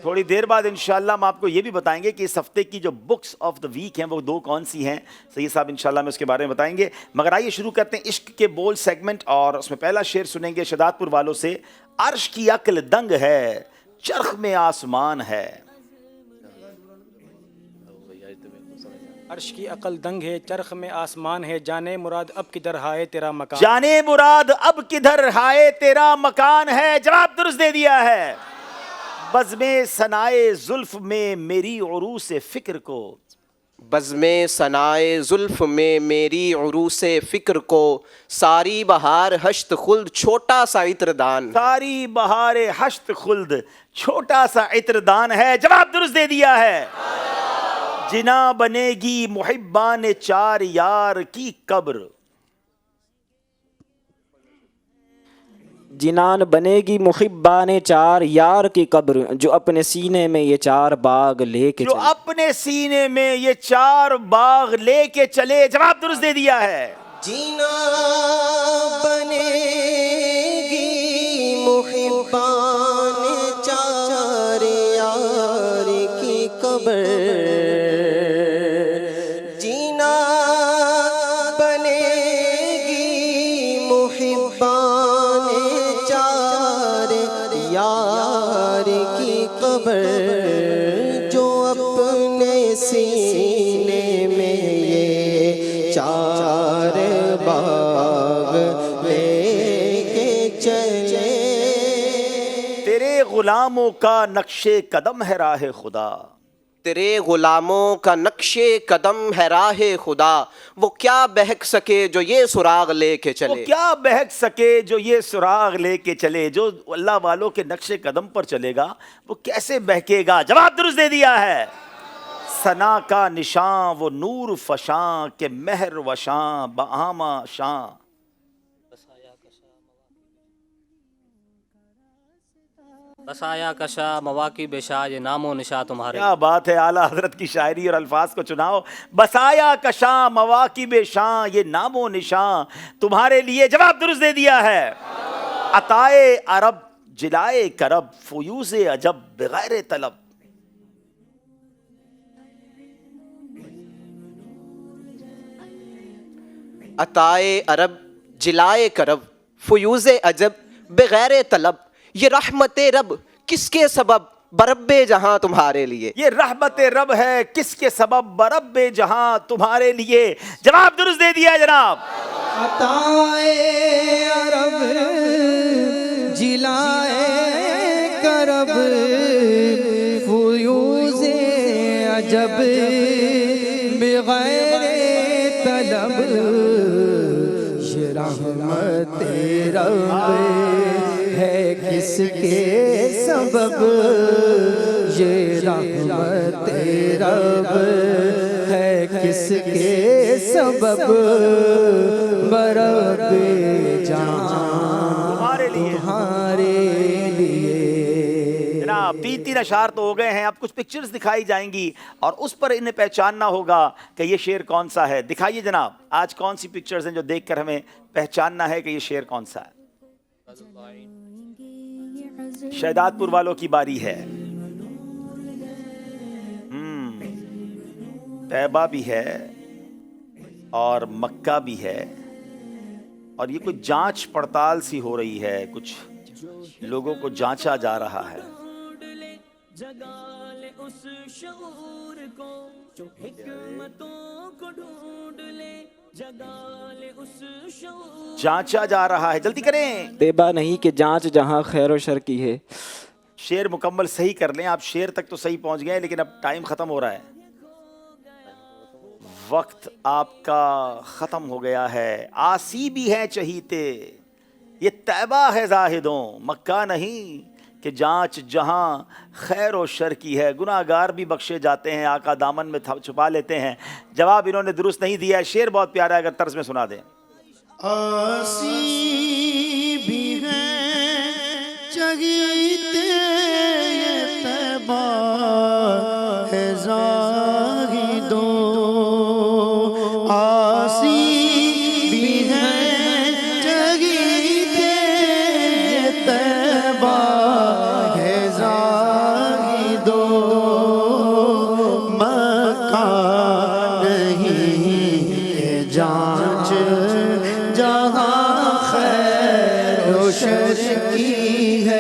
تھوڑی دیر بعد انشاءاللہ ہم آپ کو یہ بھی بتائیں گے کہ اس ہفتے کی جو بکس آف دا ویک ہیں وہ 2 کون سی ہیں۔ سید صاحب انشاءاللہ میں اس کے بارے میں بتائیں گے، مگر آئیے شروع کرتے ہیں عشق کے بول سیگمنٹ، اور اس میں پہلا شعر سنیں گے شہداد پور والوں سے عرش کی عقل دنگ ہے چرخ میں آسمان ہے. عرش کی عقل دنگ ہے چرخ میں آسمان ہے جانے مراد اب کدھر ہائے تیرا مکان. جانے مراد اب کدھر ہائے تیرا مکان ہے. جواب درست دے دیا ہے. بزم ثنائے زلف میں میری عروس فکر کو بزم ثنائے زلف میں میری عروس فکر کو ساری بہار ہشت خلد چھوٹا سا عطردان. ساری بہار ہشت خلد چھوٹا سا عطردان ہے. جواب درست دے دیا ہے. جنا بنے گی محبان چار یار کی قبر. جنان بنے گی محبان چار یار کی قبر جو اپنے سینے میں یہ چار باغ لے کے جو اپنے سینے میں یہ چار باغ لے کے چلے. جواب درست دے دیا ہے. جینا بنے گی محبان چار یار کی قبر. جینا بنے گی محبان چار یار کی قبر جو اپنے سینے میں یہ چار باغ لے کے چلے. تیرے غلاموں کا نقش قدم ہے راہ خدا. تیرے غلاموں کا نقش قدم ہے راہ خدا. وہ کیا بہک سکے جو یہ سراغ لے کے چلے. وہ کیا بہک سکے جو یہ سراغ لے کے چلے. جو اللہ والوں کے نقش قدم پر چلے گا وہ کیسے بہکے گا. جواب درست دے دیا ہے. ثنا کا نشاں وہ نور فشاں کہ مہر وشاں بہامہ شاں. بسایا کشا مواقع بے شاہ یہ نام و نشاں تمہارے. کیا بات ہے. اعلیٰ حضرت کی شاعری اور الفاظ کو چناؤ. بسایا کشاں مواقب شاں یہ نام و نشاں تمہارے لیے. جواب درست دے دیا ہے. عطائے عرب جلائے کرب فیوز عجب بغیر طلب. عطائے عرب جلائے کرب فیوز عجب بغیر طلب. یہ رحمت رب کس کے سبب برب جہاں تمہارے لیے. یہ رحمت رب ہے کس کے سبب برب جہاں تمہارے لیے. جواب درست دے دیا جناب. عطائے عرب جلائے کرب فیوز عجب بغیر طلب. یہ رحمت رب ہے کس کے سبب. یہ رحمت رب ہے کس کے سبب برب جان تمہارے لیے. جناب 3 اشعار تو ہو گئے ہیں. اب کچھ پکچرز دکھائی جائیں گی اور اس پر انہیں پہچاننا ہوگا کہ یہ شعر کون سا ہے. دکھائیے جناب. آج کون سی پکچرز ہیں جو دیکھ کر ہمیں پہچاننا ہے کہ یہ شعر کون سا ہے. شہداد پور والوں کی باری ہے. طیبہ بھی ہے اور مکہ بھی ہے اور یہ کوئی جانچ پڑتال سی ہو رہی ہے. کچھ لوگوں کو جانچا جا رہا ہے. جانچا جا رہا ہے. جلدی کریں. طیبہ نہیں کہ جانچ جہاں خیر و شر کی ہے. شعر مکمل صحیح کر لیں آپ. شعر تک تو صحیح پہنچ گئے لیکن اب ٹائم ختم ہو رہا ہے. وقت آپ کا ختم ہو گیا ہے. آسی بھی ہیں چہیتے یہ طیبہ ہے زاہدوں. مکہ نہیں کہ جانچ جہاں خیر و شر کی ہے. گناہگار بھی بخشے جاتے ہیں آقا دامن میں چھپا لیتے ہیں. جواب انہوں نے درست نہیں دیا ہے. شعر بہت پیارا ہے اگر طرز میں سنا دیں. آسی بھی ہیں چہیتے یہ طیبہ ہے زاہدوں. آسی بھی ہیں چہیتے یہ طیبہ ہے زاہدوں. مکہ نہیں کہ جانچ جہاں خیر و شر کی ہے.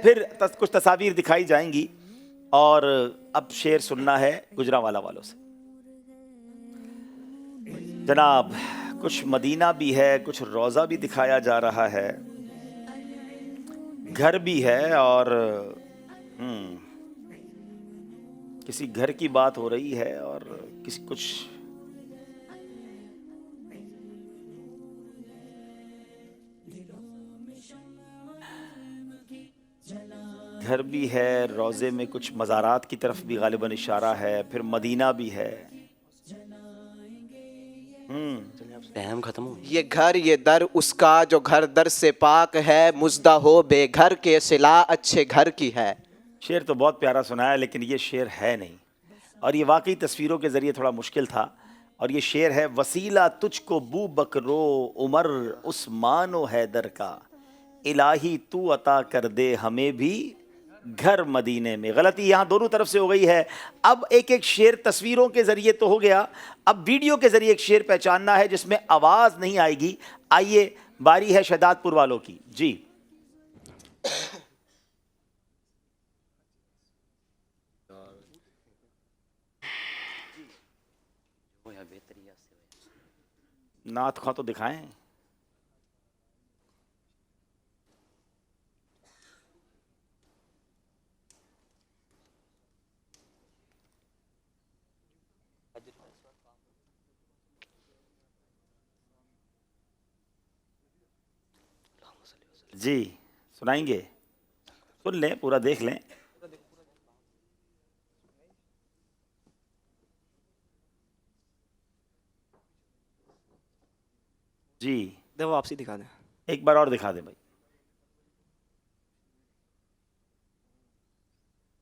پھر کچھ تصاویر دکھائی جائیں گی اور اب شعر سننا ہے گجرانوالہ والوں سے. جناب کچھ مدینہ بھی ہے, کچھ روضہ بھی دکھایا جا رہا ہے, گھر بھی ہے اور کسی گھر کی بات ہو رہی ہے اور کسی کچھ گھر بھی ہے, روضے میں کچھ مزارات کی طرف بھی غالباً اشارہ ہے, پھر مدینہ بھی ہے. ٹائم ختم ہو. یہ گھر یہ در اس کا جو گھر در سے پاک ہے, مزدہ ہو بے گھر کے صلاح اچھے گھر کی ہے. شعر تو بہت پیارا سنا ہے لیکن یہ شعر ہے نہیں, اور یہ واقعی تصویروں کے ذریعے تھوڑا مشکل تھا. اور یہ شعر ہے وسیلہ تجھ کو بو بکرو عمر عثمان و حیدر کا, الہی تو عطا کر دے ہمیں بھی گھر مدینے میں. غلطی یہاں دونوں طرف سے ہو گئی ہے. اب ایک ایک شعر تصویروں کے ذریعے تو ہو گیا, اب ویڈیو کے ذریعے ایک شعر پہچاننا ہے جس میں آواز نہیں آئے گی. آئیے باری ہے شہداد پور والوں کی. جی نعت خواہ تو دکھائیں. جی سنائیں گے, سن لیں پورا دیکھ لیں. جی وہ واپسی دکھا دیں, ایک بار اور دکھا دیں بھائی.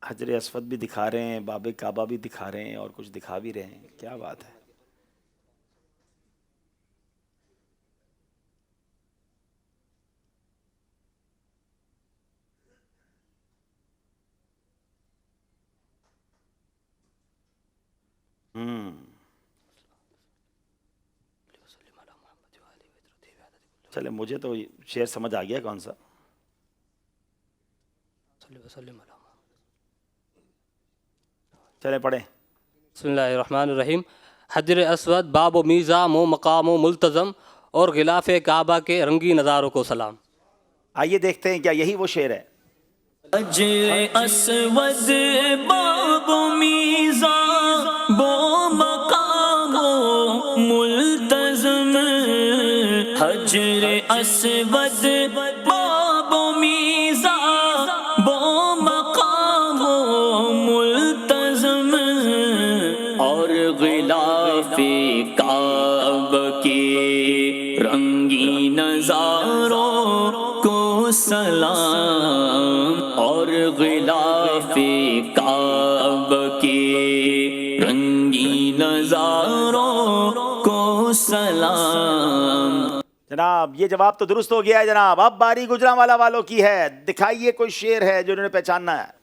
حجر اسود بھی دکھا رہے ہیں, باب کعبہ بھی دکھا رہے ہیں اور کچھ دکھا بھی رہے ہیں. کیا بات ہے. چلے مجھے تو شعر سمجھ آ گیا کون سا. چلے پڑھیں. بسم اللہ الرحمن الرحیم. حجر اسود باب و میزام و مقام و ملتزم اور غلاف کعبہ کے رنگی نظاروں کو سلام. آئیے دیکھتے ہیں کیا یہی وہ شعر ہے. حجر اسود باب و میزام و مقام و ملتزم, حجر اسود باب و میزام و مقام و ملتزم, اور غلاف کعبہ کے رنگی نظاروں کو سلام, اور غلاف کعبہ کے رنگی نظاروں کو سلام. جناب یہ جواب تو درست ہو گیا ہے جناب. اب باری گجرانوالہ والوں کی ہے. دکھائیے کوئی شعر ہے جو انہوں نے پہچاننا ہے.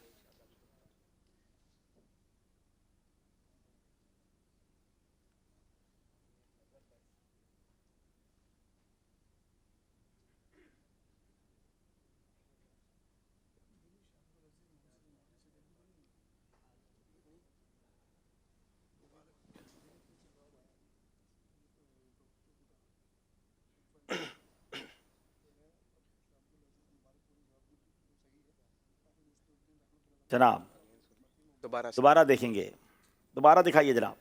جناب دوبارہ دیکھیں گے, دوبارہ دکھائیے جناب.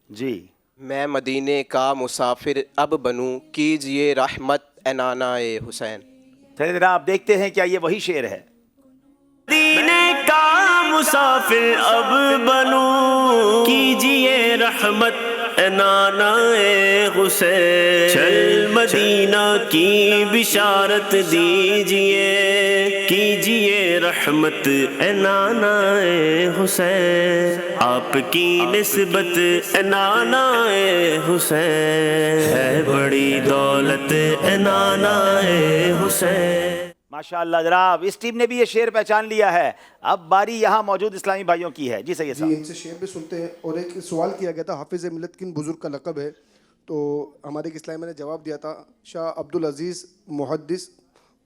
جی میں مدینے کا مسافر اب بنوں, کیجئے رحمت اے نانا حسین. چلے جناب دیکھتے ہیں کیا یہ وہی شعر ہے. مدینے کا مسافر اب بنوں, کیجئے رحمت اے نانا حسین. چل مدینہ کی بشارت دیجئے, کیجئے رحمت رحمت اے نانا حسین، آپ کی نسبت اے نانا حسین، ہے بڑی دولت اے نانا حسین۔ ماشاءاللہ جناب، اس ٹیم نے بھی یہ شعر پہچان لیا ہے۔ اب باری یہاں موجود اسلامی بھائیوں کی ہے۔ جی سید صاحب، جی ان سے شعر بھی سنتے ہیں۔ اور ایک سوال کیا گیا تھا حافظ ملت کن بزرگ کا لقب ہے، تو ہمارے ایک اسلامی نے جواب دیا تھا شاہ عبدالعزیز محدث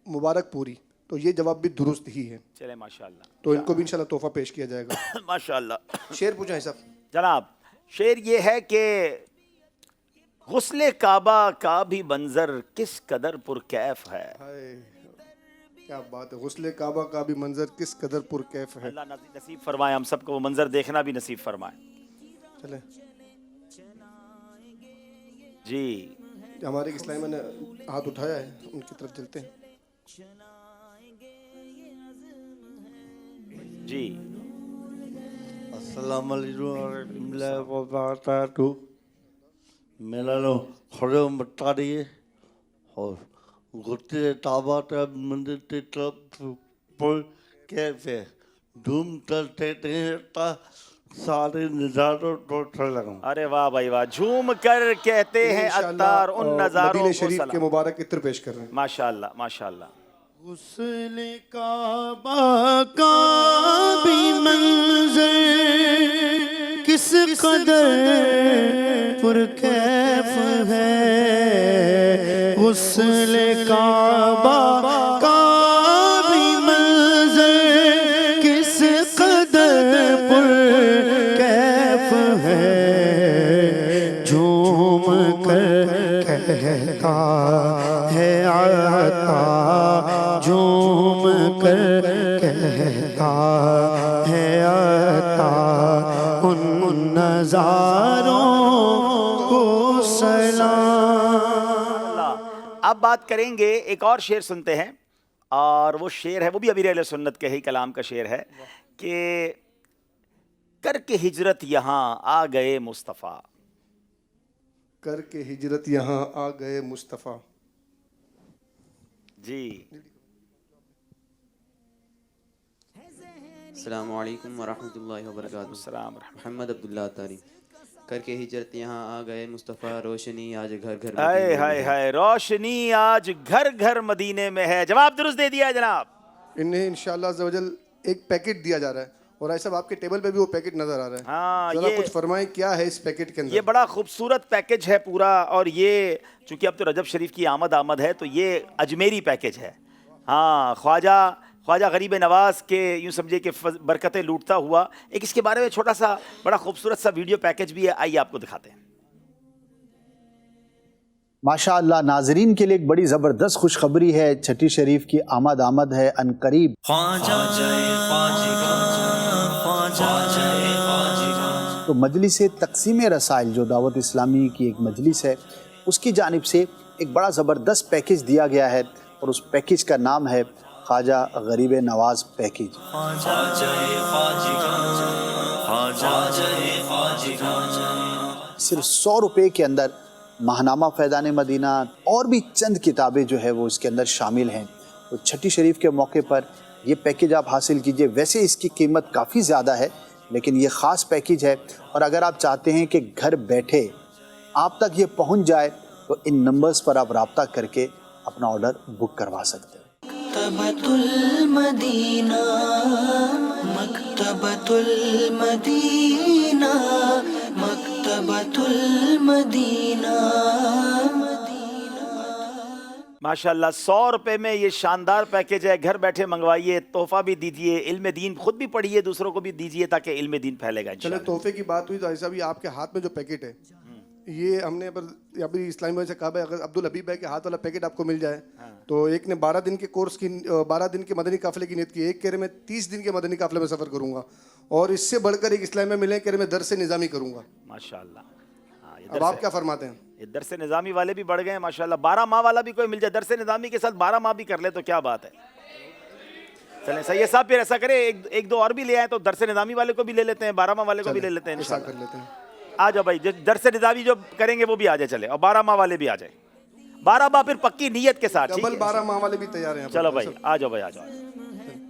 مبارک پوری، تو یہ جواب بھی درست ہی ہے۔ چلے ماشاءاللہ، تو ان کو بھی انشاءاللہ تحفہ پیش کیا جائے گا۔ ماشاءاللہ۔ شعر پوچھیں صاحب۔ جناب شعر یہ ہے کہ غسل کعبہ کا بھی منظر کس قدر پرکیف ہے۔ کیا بات ہے، غسل کعبہ کا بھی منظر کس قدر پرکیف ہے۔ اللہ نصیب فرمائے ہم سب کو وہ منظر دیکھنا بھی نصیب فرمائے۔ چلیں جی ہمارے ایک اسلامی نے ہاتھ اٹھایا ہے، ان کی طرف چلتے ہیں۔ جی السلام علیکم ورحمۃ اللہ وبرکاتہ۔ میرا نام خرم بٹاری ہے اور غسل کعبہ کا منظر کی طرف پر کیف ہے، دھوم کرتے رہتا سارے نظاروں کو سلام۔ ارے واہ بھائی واہ، جھوم کر کہتے ہیں عطار ان نظاروں مدینہ کو شریف کے سلام۔ مبارک عطر پیش کر رہے ہیں۔ ماشاءاللہ ماشاءاللہ۔ غسل کعبہ کا بھی منظر کس قدر پرکیف ہے، غسل کعبہ کا بھی منظر کس قدر پرکیف ہے، جھوم کر کہتا ہے عطا، جھوم کر کہتا ہے عطا ان نظاروں کو سلام۔ اب بات کریں گے، ایک اور شعر سنتے ہیں، اور وہ شعر ہے، وہ بھی امیر اہل سنت کے ہی کلام کا شعر ہے کہ کر کے ہجرت یہاں آ گئے مصطفیٰ، کر کے ہجرت یہاں آ گئے مصطفیٰ۔ جی السلام علیکم ورحمۃ اللہ وبرکاتہ۔ السلام محمد عبداللہ تاری۔ کر کے ہجرت یہاں آ گئے مصطفیٰ، روشنی آج گھر گھر ہائے ہائے ہائے، روشنی آج گھر گھر مدینے میں ہے۔ جواب درست دے دیا ہے جناب۔ انہیں انشاءاللہ عز و جل ایک پیکٹ دیا جا رہا ہے، اور ایسا آپ کے ٹیبل پہ بھی وہ پیکٹ نظر آ رہا ہے۔ ہاں، ذرا یہ کچھ فرمائیں کیا ہے اس پیکٹ کے اندر؟ یہ بڑا خوبصورت پیکج ہے پورا، اور یہ چونکہ اب تو رجب شریف کی آمد ہے تو یہ اجمیری پیکج ہے۔ ہاں، خواجہ غریب نواز کے یوں سمجھے کہ برکتیں لوٹتا ہوا ایک اس کے بارے میں چھوٹا سا بڑا خوبصورت سا ویڈیو پیکج بھی ہے، آئیے آپ کو دکھاتے ہیں۔ ماشاءاللہ ناظرین کے لیے ایک بڑی زبردست خوشخبری ہے، چھٹی شریف کی آمد ہے ان قریب۔ تو مجلس تقسیم رسائل جو دعوت اسلامی کی ایک مجلس ہے، اس کی جانب سے ایک بڑا زبردست پیکج دیا گیا ہے، اور اس پیکج کا نام ہے خواجہ غریب نواز پیکج۔ صرف 100 روپے کے اندر ماہنامہ فیضان مدینہ اور بھی چند کتابیں جو ہے وہ اس کے اندر شامل ہیں۔ تو چھٹی شریف کے موقع پر یہ پیکج آپ حاصل کیجئے۔ ویسے اس کی قیمت کافی زیادہ ہے، لیکن یہ خاص پیکج ہے، اور اگر آپ چاہتے ہیں کہ گھر بیٹھے آپ تک یہ پہنچ جائے تو ان نمبرز پر آپ رابطہ کر کے اپنا آرڈر بک کروا سکتے ہیں۔ مکتبۃ المدینہ، مکتبۃ المدینہ، مکتبۃ المدینہ۔ ماشاءاللہ 100 روپے میں یہ شاندار پیکج ہے، گھر بیٹھے منگوائیے، تحفہ بھی دیجیے، علم دین خود بھی پڑھیے، دوسروں کو بھی دیجیے تاکہ علم دین پھیلے گا۔ چلے تحفے کی بات ہوئی تو ایسا بھی آپ کے ہاتھ میں جو پیکٹ ہے، یہ ہم نے ابھی اسلامی بھائی سے کہا ہے، اگر عبدالحبیب بھائی کے ہاتھ والا پیکٹ آپ کو مل جائے تو ایک نے 12 دن کے کورس کی 12 دن کے مدنی قافلے کی نیت کی، ایک کہہ رہے میں 30 دن کے مدنی قافلے میں سفر کروں گا، اور اس سے بڑھ کر ایک اسلامی میں ملے کہہ رہے میں درس نظامی کروں گا۔ ماشاءاللہ۔ اب آپ کیا فرماتے ہیں؟ یہ درس نظامی والے بھی بڑھ گئے ہیں ماشاءاللہ، 12 ماہ والا بھی کوئی مل جائے درس نظامی کے ساتھ 12 ماہ بھی کر لے تو کیا بات ہے۔ چلیں سید صاحب پھر ایسا کریں، ایک دو اور بھی لے آئیں تو درس نظامی والے کو بھی لے لیتے ہیں، 12 ماہ والے کو بھی لے لیتے ہیں انشاءاللہ۔ کر لیتے ہیں، آ جاؤ بھائی، درس نظامی جو کریں گے وہ بھی آ جائے، چلے، اور 12 ماہ والے بھی آ جائیں، 12 ماہ پھر پکی نیت کے ساتھ۔ ڈبل 12 ماہ والے بھی تیار ہیں۔ چلو بھائی آ جاؤ، بھائی آ جاؤ۔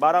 12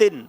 3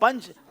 5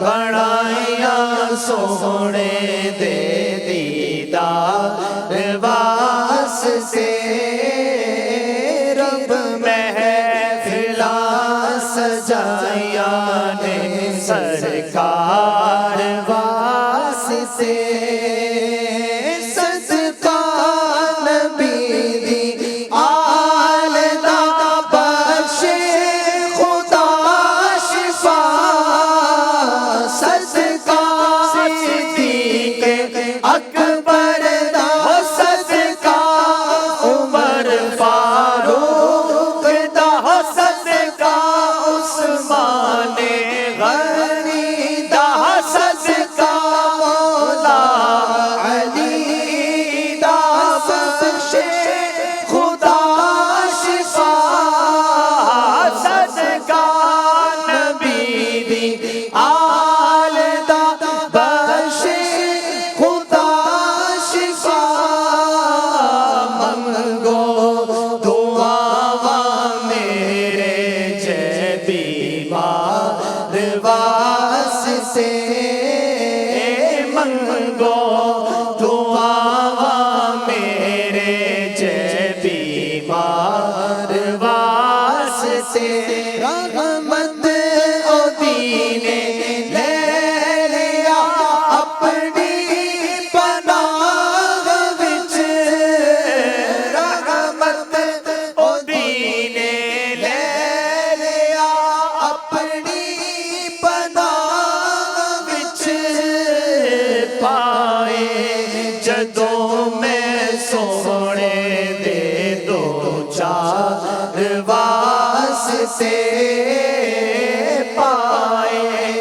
بڑھائیاں سونے دے دیدار واسطے رب محفلاں سجائیاں نے سرکار واسطے صدقہ نبی دی آل دا بخشے خدا شفا صدقہ صدیق اکبر دا صدقہ عمر فاروق دا صدقہ عثمان غنی دا صدقہ مولا علی دا بخشے خدا شفا صدقہ نبی دی آل دا بخشے خدا شفا منگو دعاواں میرے جے بیمار واسطے منگو دعاواں میرے جے بیمار واسطے رحمت او دینے لے لیا اپنی پناہ وچ رحمت او دینے لے لیا اپنی پناہ وچ پائے جدوں میں سونے دے دو چار واسطے پائے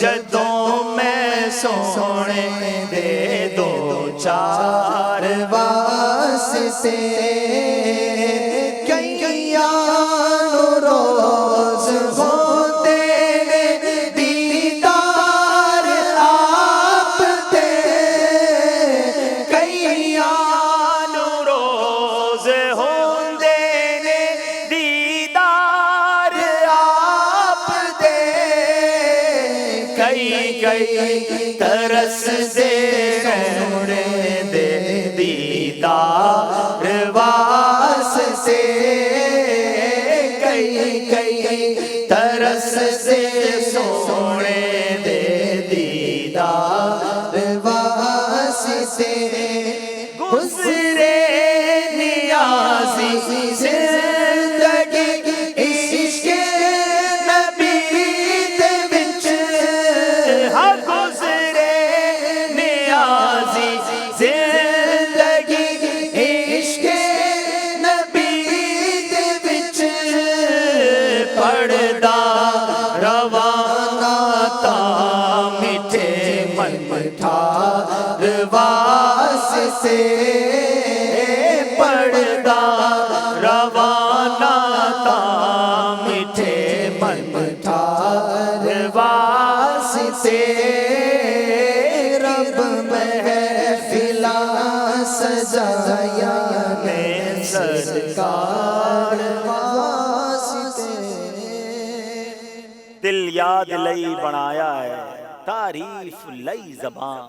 جدوں میں سونے دے دو چار واسطے کئیاں روز ہوتے نے دیدار آپ دے کئیاں روز ہوندے نے دیدار آپ دے کئی ترس دے ہونے دے دیدار واسطے کئی ترس دے سونے دے دیدار واسطے گزرے نیازی زندگی عشق نبی دے وچ ہاں گزرے نیازی زندگی عشق نبی دے وچ پڑھدا روانہ تا میٹھے من ٹھار واسطے پڑھدا روانہ تا میٹھے من ٹھار واسطے رب محفلاں سجایا نے سرکار واسطے دل یاد لئی بنایا ہے تعریف لئی زبان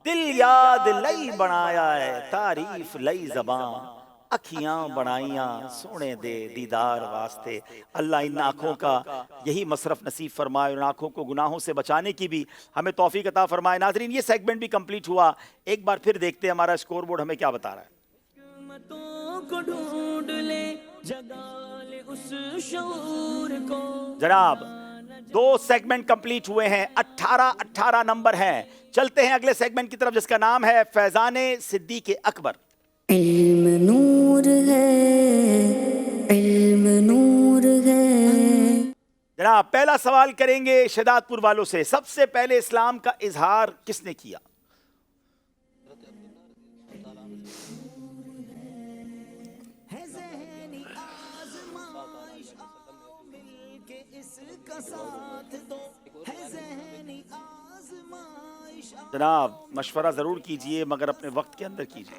دل یاد لئی بنایا ہے تعریف لئی زبان اکھیاں بنائیاں سونے دے دیدار واسطے. اللہ ان آنکھوں کا یہی مصرف نصیب فرمائے، ان آنکھوں کو گناہوں سے بچانے کی بھی ہمیں توفیق عطا فرمائے. ناظرین یہ سیگمنٹ بھی کمپلیٹ ہوا، ایک بار پھر دیکھتے ہیں ہمارا اسکور بورڈ ہمیں کیا بتا رہا ہے. جناب 2 سیگمنٹ کمپلیٹ ہوئے ہیں، 18 نمبر ہیں. چلتے ہیں اگلے سیگمنٹ کی طرف جس کا نام ہے فیضان صدیق اکبر. علم نور ہے، علم نور ہے. جناب پہلا سوال کریں گے شہداد پور والوں سے. سب سے پہلے اسلام کا اظہار کس نے کیا؟ جناب مشورہ ضرور کیجئے مگر اپنے وقت کے اندر کیجئے.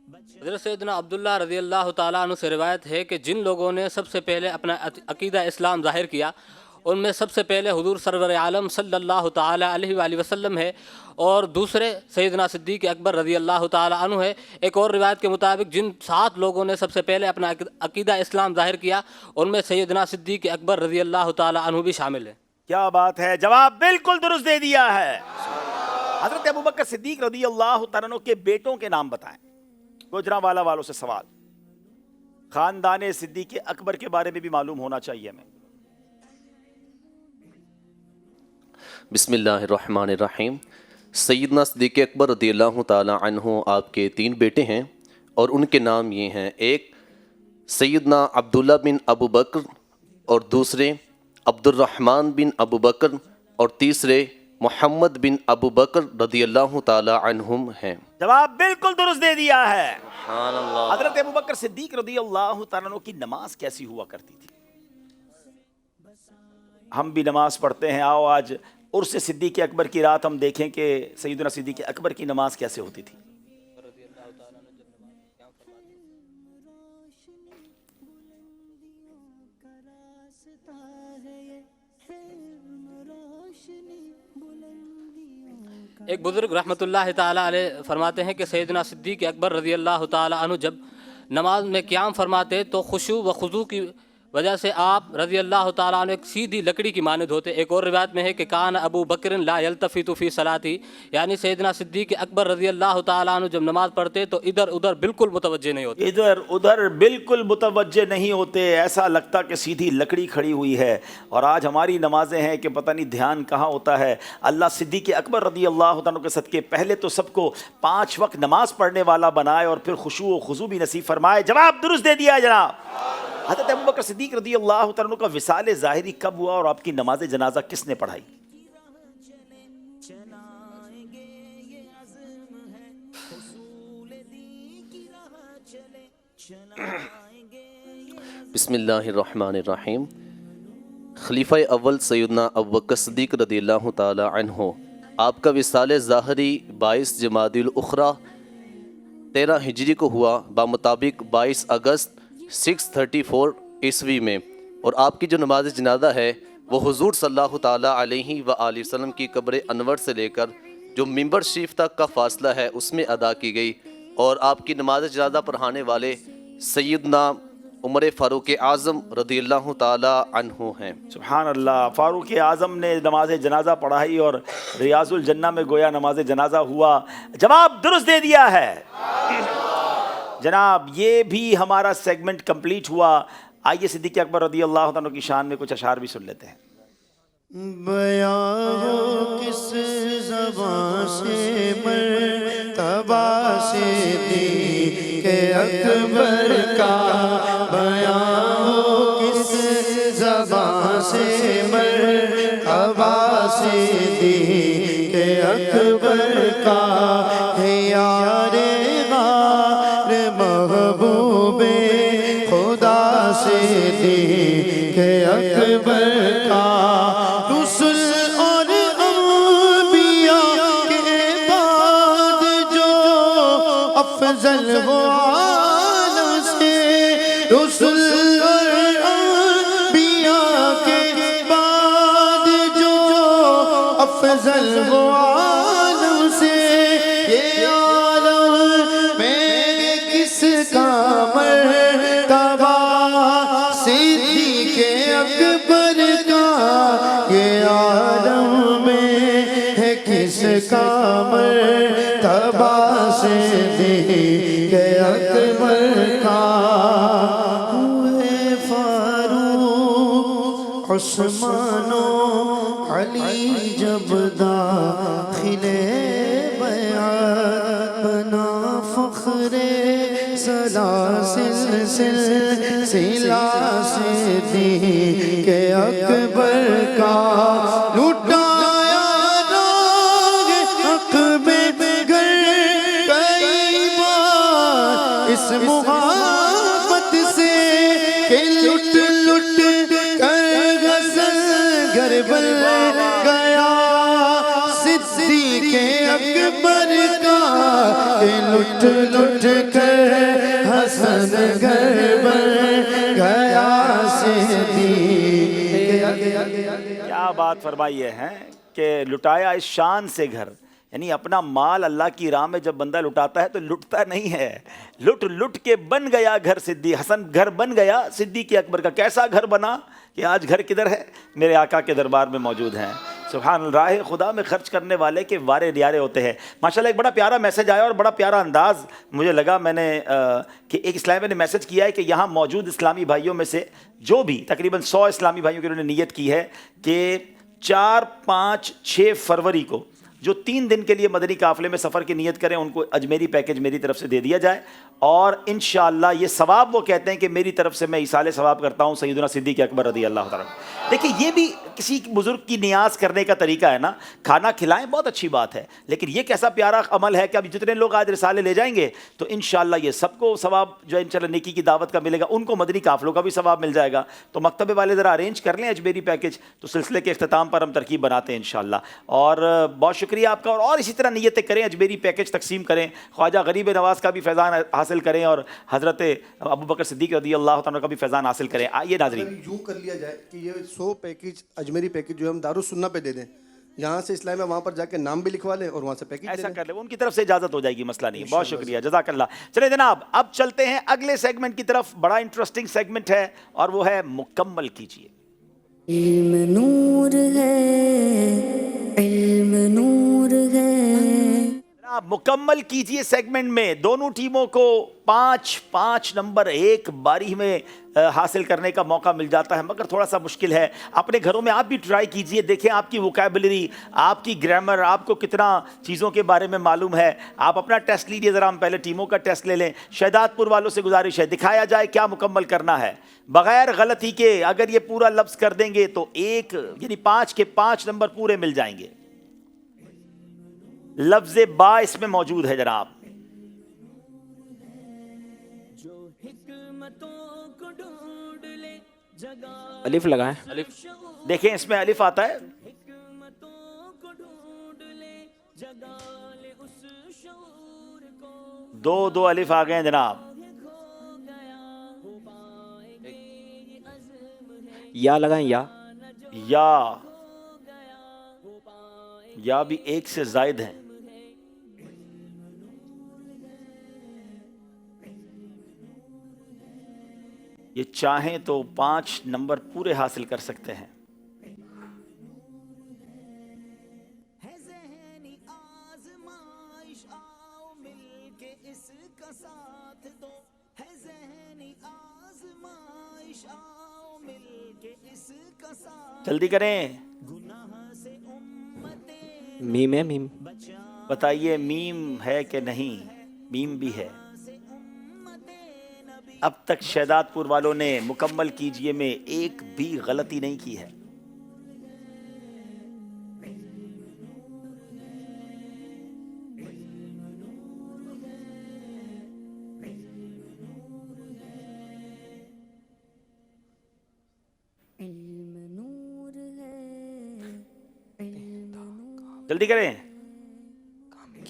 حضرت سیدنا عبداللہ رضی اللہ تعالیٰ عنہ سے روایت ہے کہ جن لوگوں نے سب سے پہلے اپنا عقیدہ اسلام ظاہر کیا ان میں سب سے پہلے حضور سرور عالم صلی اللہ تعالیٰ علیہ وآلہ وسلم ہے، اور دوسرے سیدنا صدیق اکبر رضی اللہ تعالیٰ عنہ ہے۔ ایک اور روایت کے مطابق جن 7 لوگوں نے سب سے پہلے اپنا عقیدہ اسلام ظاہر کیا ان میں سیدنا صدیق اکبر رضی اللہ تعالیٰ عنہ بھی شامل ہے۔ کیا بات ہے، جواب بالکل درست دے دیا ہے۔ حضرت ابوبکر صدیق رضی اللہ تعالیٰ عنہ کے بیٹوں کے نام بتائیں۔ گوجرانوالا والوں سے سوال، خاندان صدیق اکبر کے بارے میں بھی معلوم ہونا چاہیے ہمیں۔ بسم اللہ الرحمن الرحیم۔ سیدنا صدیق اکبر رضی اللہ تعالی عنہ آپ کے 3 بیٹے ہیں اور ان کے نام یہ ہیں، ایک سیدنا عبداللہ بن ابو بکر، اور دوسرے عبد الرحمن بن ابو بکر، اور تیسرے محمد بن ابو بکر رضی اللہ تعالی عنہم ہیں۔ جواب بالکل درست دے دیا ہے۔ سبحان اللہ۔ حضرت ابوبکر صدیق رضی اللہ تعالیٰ عنہ کی نماز کیسی ہوا کرتی تھی؟ ہم بھی نماز پڑھتے ہیں، آؤ آج عرس صدیق اکبر کی رات ہم دیکھیں کہ سیدنا صدیق اکبر کی نماز کیسے ہوتی تھی۔ ایک بزرگ رحمۃ اللہ تعالیٰ علیہ فرماتے ہیں کہ سیدنا صدیق اکبر رضی اللہ تعالیٰ عنہ جب نماز میں قیام فرماتے تو خشوع و خضوع کی وجہ سے آپ رضی اللہ تعالیٰ عنہ ایک سیدھی لکڑی کی مانند ہوتے۔ ایک اور روایت میں ہے کہ کان ابو بکر لا یلتفت فی صلاتی، یعنی سیدنا صدیق اکبر رضی اللہ تعالیٰ عنہ جب نماز پڑھتے تو ادھر ادھر بالکل متوجہ نہیں ہوتے، ادھر ادھر بالکل متوجہ نہیں ہوتے، ایسا لگتا کہ سیدھی لکڑی کھڑی ہوئی ہے۔ اور آج ہماری نمازیں ہیں کہ پتہ نہیں دھیان کہاں ہوتا ہے۔ اللہ صدیق اکبر رضی اللہ تعالیٰ کے صدقے پہلے تو سب کو 5 وقت نماز پڑھنے والا بنائے اور پھر خشوع و خضوع بھی نصیب فرمائے۔ جواب درست دے دیا ہے جناب۔ حضرت ابوبکر صدیق رضی اللہ تعالیٰ کا وصال ظاہری کب ہوا اور آپ کی نماز جنازہ کس نے پڑھائی؟ بسم اللہ الرحمن الرحیم۔ خلیفہ اول سیدنا ابوبکر صدیق رضی اللہ تعالی عنہ آپ کا وصال ظاہری 22 جمادی الاخری 13 ہجری کو ہوا، بمطابق 22 اگست 634 عیسوی میں، اور آپ کی جو نماز جنازہ ہے وہ حضور صلی اللہ تعالیٰ علیہ وآلہ وسلم کی قبر انور سے لے کر جو منبر شریف تک کا فاصلہ ہے اس میں ادا کی گئی، اور آپ کی نماز جنازہ پڑھانے والے سیدنا عمر فاروق اعظم رضی اللہ تعالیٰ عنہ ہیں۔ سبحان اللہ، فاروق اعظم نے نماز جنازہ پڑھائی اور ریاض الجنہ میں گویا نماز جنازہ ہوا۔ جواب درست دے دیا ہے جناب۔ یہ بھی ہمارا سیگمنٹ کمپلیٹ ہوا۔ آئیے صدیق اکبر رضی اللہ عنہ کی شان میں کچھ اشعار بھی سن لیتے ہیں۔ بیان ہو کس زبان سے مرتبہ صدیق اکبر کا، بیان ہو کس زبان سے مرتبہ صدیق اکبر کا، ہے یار غار محبوب خدا صدیق اکبر کا، رسل اور انبیاء کے بعد جو افضل ہو عالم سے، رسل اور انبیاء کے بعد جو افضل ہو عالم سے، یہ عالم میں کس کا مرتبہ صدیق اکبر کا، یہ عالم میں ہے کس کا مرتبہ صدیق اکبر کا، ہوئے فاروق عثمان و علی جب داخل بیعت بنا فخر سلاسل سلسلہ صدیق اکبر کا، لٹایا راگ حق میں گر کئی بار اس محبت سے کہ لٹ لٹ کر غزل گر بل گیا صدیق اکبر کا، کہ لٹ لٹ کر حسن گھر بن گیا صدیق. کیا بات فرمائی ہے کہ لٹایا اس شان سے گھر، یعنی اپنا مال اللہ کی راہ میں جب بندہ لٹاتا ہے تو لٹتا نہیں ہے، لٹ لٹ کے بن گیا گھر صدیق، حسن گھر بن گیا صدیق اکبر کا. کیسا گھر بنا کہ آج گھر کدھر ہے؟ میرے آقا کے دربار میں موجود ہیں. سبحان اللہ، راہ خدا میں خرچ کرنے والے کے وارے نیارے ہوتے ہیں. ماشاءاللہ ایک بڑا پیارا میسج آیا اور بڑا پیارا انداز مجھے لگا. میں نے کہ ایک اسلامی نے میسج کیا ہے کہ یہاں موجود اسلامی بھائیوں میں سے جو بھی تقریباً 100 اسلامی بھائیوں کی انہوں نے نیت کی ہے کہ 4، 5، 6 فروری کو جو 3 دن کے لیے مدنی قافلے میں سفر کی نیت کریں ان کو اجمیری پیکج میری طرف سے دے دیا جائے، اور انشاءاللہ یہ ثواب وہ کہتے ہیں کہ میری طرف سے میں ایصال ثواب کرتا ہوں سیدنا صدیق اکبر رضی اللہ تعالیٰ. دیکھیں یہ بھی کسی بزرگ کی نیاز کرنے کا طریقہ ہے نا. کھانا کھلائیں بہت اچھی بات ہے، لیکن یہ کیسا پیارا عمل ہے کہ اب جتنے لوگ آج رسالے لے جائیں گے تو انشاءاللہ یہ سب کو ثواب جو ہے انشاءاللہ نیکی کی دعوت کا ملے گا، ان کو مدنی قافلوں کا بھی ثواب مل جائے گا. تو مکتبے والے ذرا ارینج کر لیں اجمیری پیکج، تو سلسلے کے اختتام پر ہم ترکیب بناتے ہیں انشاءاللہ. اور بہت شکریہ آپ کا، اور اسی طرح نیتیں کریں، اجمیری پیکج تقسیم کریں، خواجہ غریب نواز کا بھی فیضان حاصل کریں اور حضرت ابوبکر صدیق رضی اللہ تعالیٰ کا بھی فیضان حاصل کریں. آئیے ناظرین، یوں کر لیا جائے کہ یہ 100 پیکج اجمیری پیکج جو ہم دارالسنہ پہ دے دیں، یہاں سے اسلامیہ وہاں پر جا کے نام بھی لکھوا لیں اور وہاں سے پیکج ایسا کر لیں، ان کی طرف سے اجازت ہو جائے گی، مسئلہ نہیں. بہت شکریہ، جزاک اللہ. چلیں جناب اب چلتے ہیں اگلے سیگمنٹ کی طرف. بڑا انٹرسٹنگ سیگمنٹ ہے اور وہ ہے مکمل کیجئے. علم نور ہے، علم نور ہے. مکمل کیجئے سیگمنٹ میں دونوں ٹیموں کو 5 نمبر ایک باری میں حاصل کرنے کا موقع مل جاتا ہے، مگر تھوڑا سا مشکل ہے. اپنے گھروں میں آپ بھی ٹرائی کیجئے، دیکھیں آپ کی ووکیبلری، آپ کی گرامر، آپ کو کتنا چیزوں کے بارے میں معلوم ہے. آپ اپنا ٹیسٹ لیجئے ذرا، ہم پہلے ٹیموں کا ٹیسٹ لے لیں. شہداد پور والوں سے گزارش ہے دکھایا جائے کیا مکمل کرنا ہے بغیر غلطی کے. اگر یہ پورا لفظ کر دیں گے تو ایک یعنی 5 کے 5 نمبر پورے مل جائیں گے. لفظ با اس میں موجود ہے جناب. الف لگائیں، الف دیکھیں اس میں الف آتا ہے. دو الف آ گئے ہیں جناب. یا لگائیں، یا بھی ایک سے زائد ہیں. یہ چاہیں تو 5 نمبر پورے حاصل کر سکتے ہیں. جلدی کریں. میم ہے، میم بتائیے میم ہے کہ نہیں؟ میم بھی ہے. اب تک شہداد پور والوں نے مکمل کیجئے میں ایک بھی غلطی نہیں کی ہے. جلدی کریں.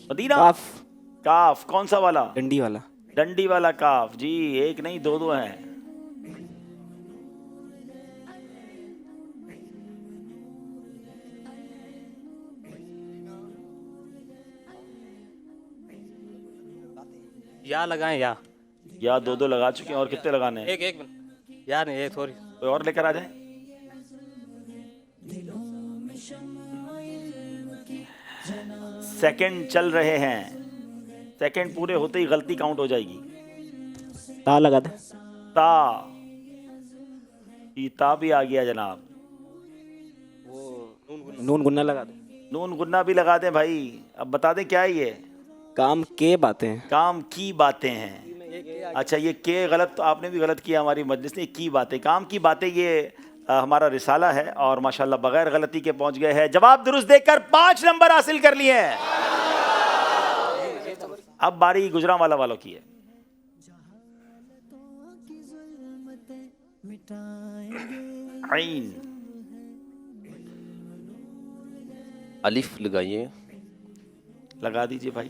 مدینہ کاف کون سا والا؟ ڈنڈی والا. ڈنڈی والا کاف. جی ایک نہیں 2 ہیں. یا لگائیں، یا 2 لگا چکے ہیں. اور کتنے لگانے ہیں؟ ایک یا نہیں ایک سوری. کوئی اور لے کر آ جائیں. سیکنڈ چل رہے ہیں. سیکنڈ پورے ہوتے ہی غلطی کاؤنٹ ہو جائے گی. تا لگا دیں. تا بھی آ گیا جناب. نون گنہ لگا دیں. نون گنہ بھی لگا دیں بھائی. اب بتا دیں کیا ہے یہ؟ کام کے باتیں. کام کی باتیں ہیں. اچھا یہ کے غلط تو آپ نے بھی غلط کیا ہماری مجلس نے. کی باتیں، کام کی باتیں، یہ ہمارا رسالہ ہے اور ماشاءاللہ بغیر غلطی کے پہنچ گئے ہیں. جواب درست دے کر 5 نمبر حاصل کر لیے ہیں. اب باری گجرانوالہ والوں کی ہے. عین الف لگائیے. لگا دیجئے بھائی.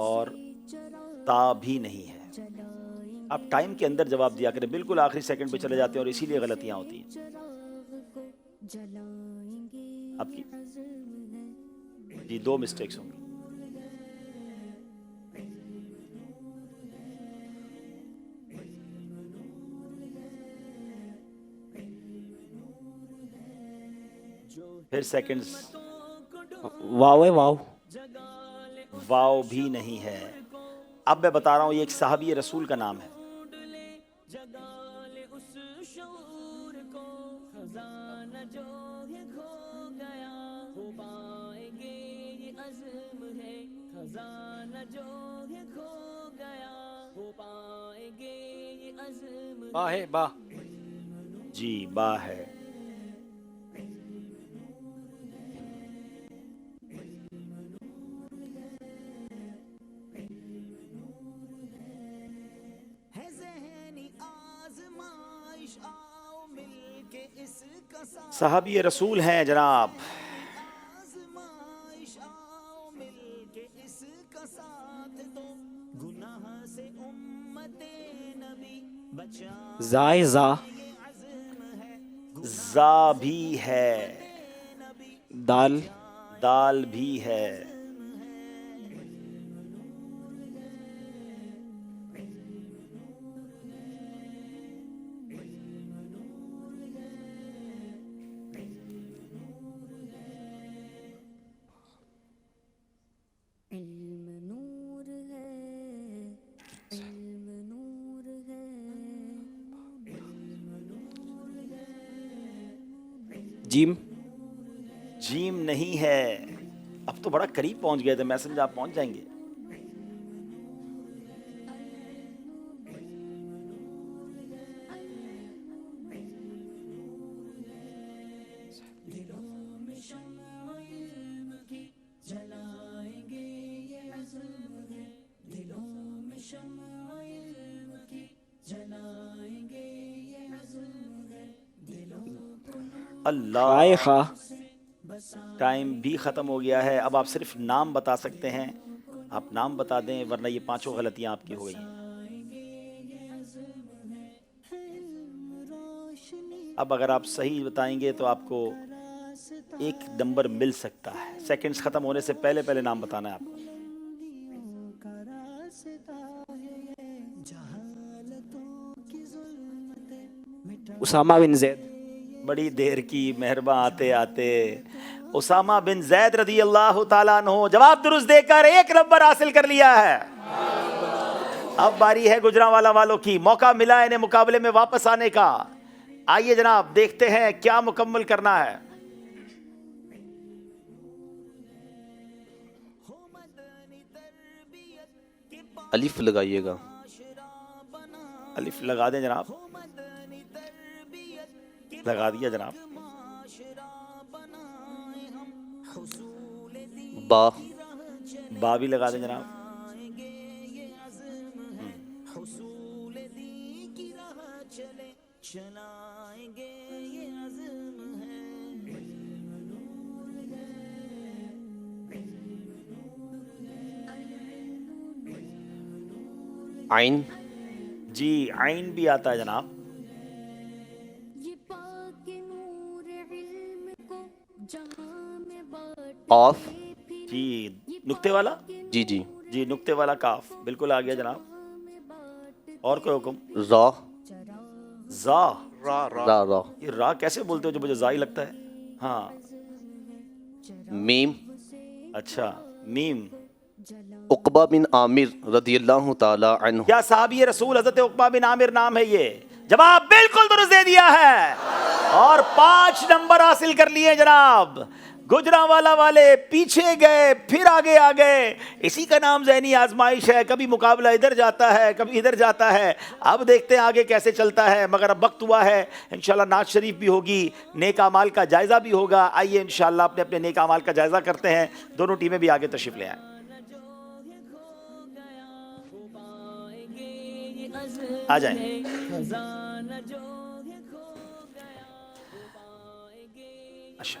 اور تا بھی نہیں ہے. آپ ٹائم کے اندر جواب دیا کریں, بالکل آخری سیکنڈ پہ چلے جاتے ہیں اور اسی لیے غلطیاں ہوتی ہیں آپ کی. جی 2 مسٹیکس ہوں گی. پھر سیکنڈز. واو ہے, واو. واو بھی نہیں ہے. اب میں بتا رہا ہوں, یہ ایک صحابی رسول کا نام ہے. با ہے, با. جی با ہے. صحابی رسول ہیں جناب. زائے زا. زا بھی ہے. دال. دال بھی ہے. جیم. جیم نہیں ہے. اب تو بڑا قریب پہنچ گئے تھے, میں سمجھا آپ پہنچ جائیں گے. اللہ, ٹائم بھی ختم ہو گیا ہے. اب آپ صرف نام بتا سکتے ہیں. آپ نام بتا دیں ورنہ یہ 5 غلطیاں آپ کی ہو گئی ہیں. اب اگر آپ صحیح بتائیں گے تو آپ کو 1 نمبر مل سکتا ہے. سیکنڈز ختم ہونے سے پہلے پہلے نام بتانا ہے آپ کو. اسامہ بن زید. بڑی دیر کی مہرباں آتے آتے. اسامہ بن زید رضی اللہ تعالیٰ عنہ جواب درست دے کر 1 نمبر حاصل کر لیا ہے. اب باری ہے گجرانوالا والوں کی. موقع ملا انہیں مقابلے میں واپس آنے کا. آئیے جناب دیکھتے ہیں کیا مکمل کرنا ہے. الف لگائیے گا. الف لگا دیں جناب. لگا دیا جناب. با. با بھی لگا دیں جناب. عین. جی عین بھی آتا ہے جناب. آف. جی نقطے والا. جی جی جی نقطے والا کاف بالکل آ گیا جناب. اور کوئی حکم. را. زا. را را. یہ را کیسے بولتے ہو جو مجھے زا ہی لگتا ہے. ہاں. میم. اچھا میم. عقبہ بن عامر رضی اللہ تعالی عنہ. کیا صحابی رسول حضرت عقبہ بن عامر نام ہے یہ؟ جواب بالکل درست دے دیا ہے اور 5 نمبر حاصل کر لیے جناب. گجرانوالا والے پیچھے گئے پھر آگے آ گئے. اسی کا نام ذہنی آزمائش ہے. کبھی مقابلہ ادھر جاتا ہے کبھی ادھر جاتا ہے. اب دیکھتے ہیں آگے کیسے چلتا ہے. مگر اب وقت ہوا ہے انشاءاللہ نعت شریف بھی ہوگی, نیک اعمال کا جائزہ بھی ہوگا. آئیے انشاءاللہ اپنے اپنے نیک اعمال کا جائزہ کرتے ہیں. دونوں ٹیمیں بھی آگے تشریف لے آئیں. آ جائیں. اچھا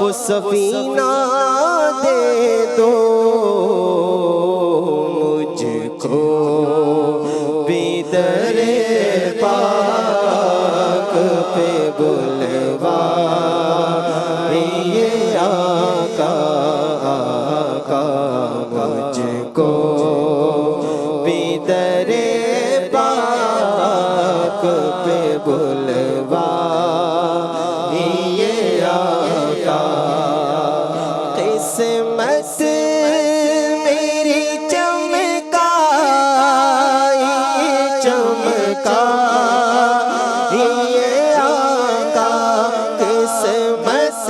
وہ سفینہ دے دو مجھ کو بھی در پاک پہ بلوا یہ آقا آقا مجھ کو بھی در پاک پہ بلوا یہ آقا قسمت میری چمکائی چمکا یہ آقا قسمت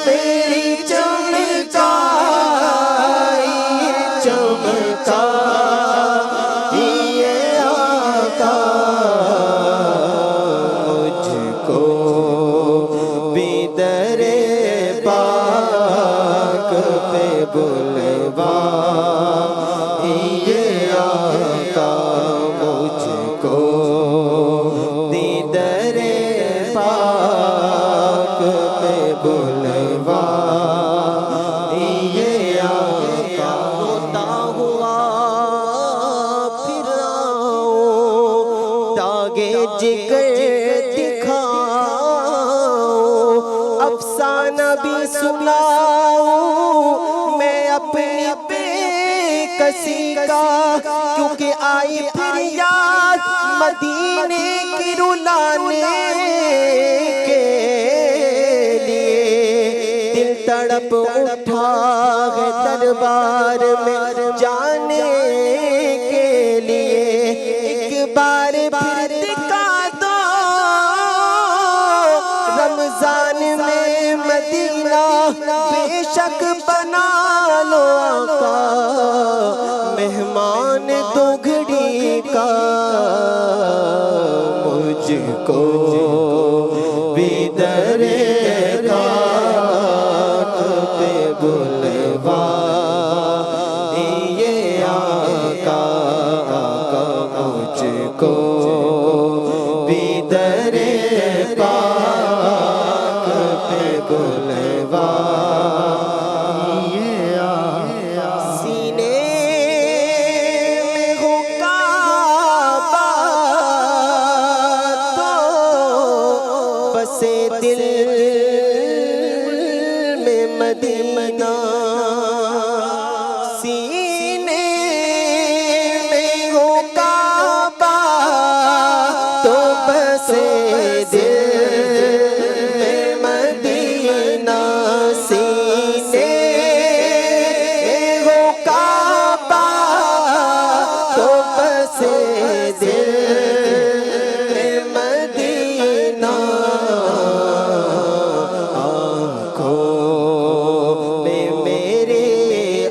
میری چمکائی چمکا یہ آقا مجھ کو بھی در پاک پہ بلوا یہ آقا مجھ کو بھی در پاک پہ بلوا یہ آقا روتا ہوا پھر آؤں داغے جگر دکھاؤں افسانہ بھی سناؤں میں اپنی بے کسی کا کیونکہ آئی پھر یاد مدینے کی رلانے کے لیے دل تڑپ اٹھا ہے دربار میں جانے کے لیے ایک بار پھر دکھا دو رمضان میں مدینہ بے شک بنا لو آقا مہمان دو گھڑی کا مجھ کو بھی در پاک پہ بلوا یہ آقا آقا مجھ کو بھی در پاک پہ بلوا یہ آقا سینے میں ہو کعبہ تو بسے دل میں مدینہ سینے میں ہو کعبہ تو بسے دل میں مدینہ سینے میں ہو کعبہ تو بسے دل میں مدینہ آنکھوں میں میرے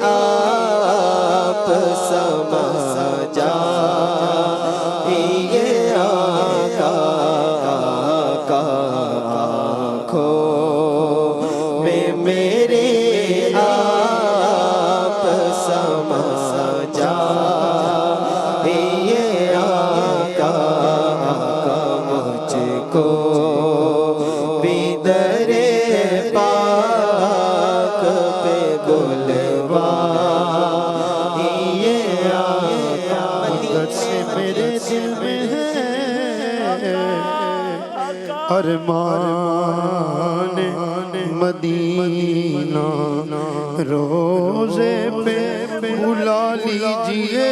آپ سما جا یہ آقا آقا آنکھوں میں میرے آپ سما جا یہ آقا آقا مجھ کو بھی در پاک پہ بلوا یہ آقا مدد سے میرے دل میں ہے ارمان مدینہ روزے پہ بلا لیجئے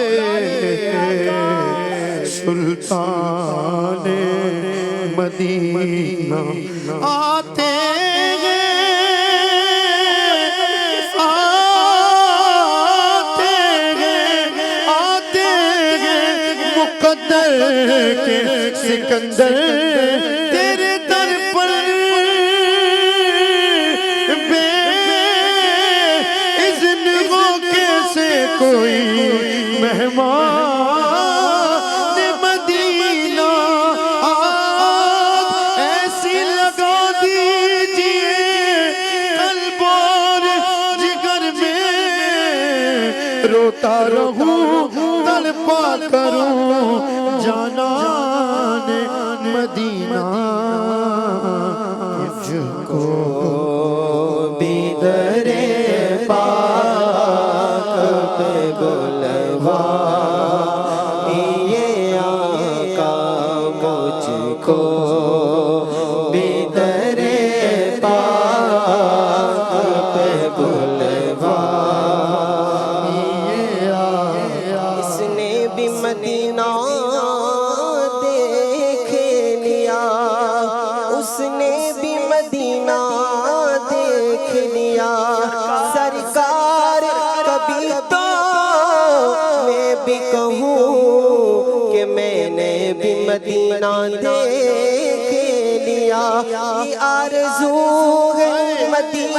سلطان مدینہ آتے مقدر کے سکندر تیرے در پر بے اذن ہو کیسے کوئی مہمان مدینہ آگ ایسی لگا دیجئے قلب اور جگر میں روتا رہوں تڑپا کروں جانان مدینہ مجھ کو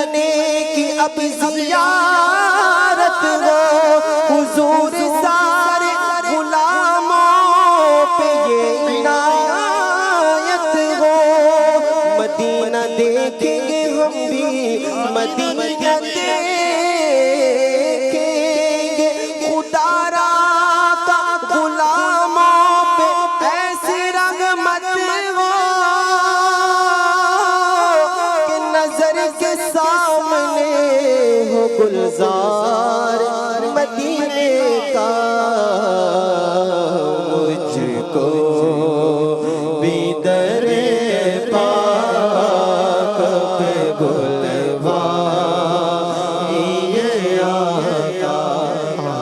مدینے کی اب زیارت ہو، حضور سارے غلاموں پہ یہ عنایت ہو، مدینہ دیکھیں گے ہم بھی، مدینہ دیکھیں گے، خدا را کا غلاموں پہ ایسی رحمت ہو کہ نظر کے سامنے ہو گلزار مدینے کا، مجھ کو بھی در پاک پہ بلوائیے آقا،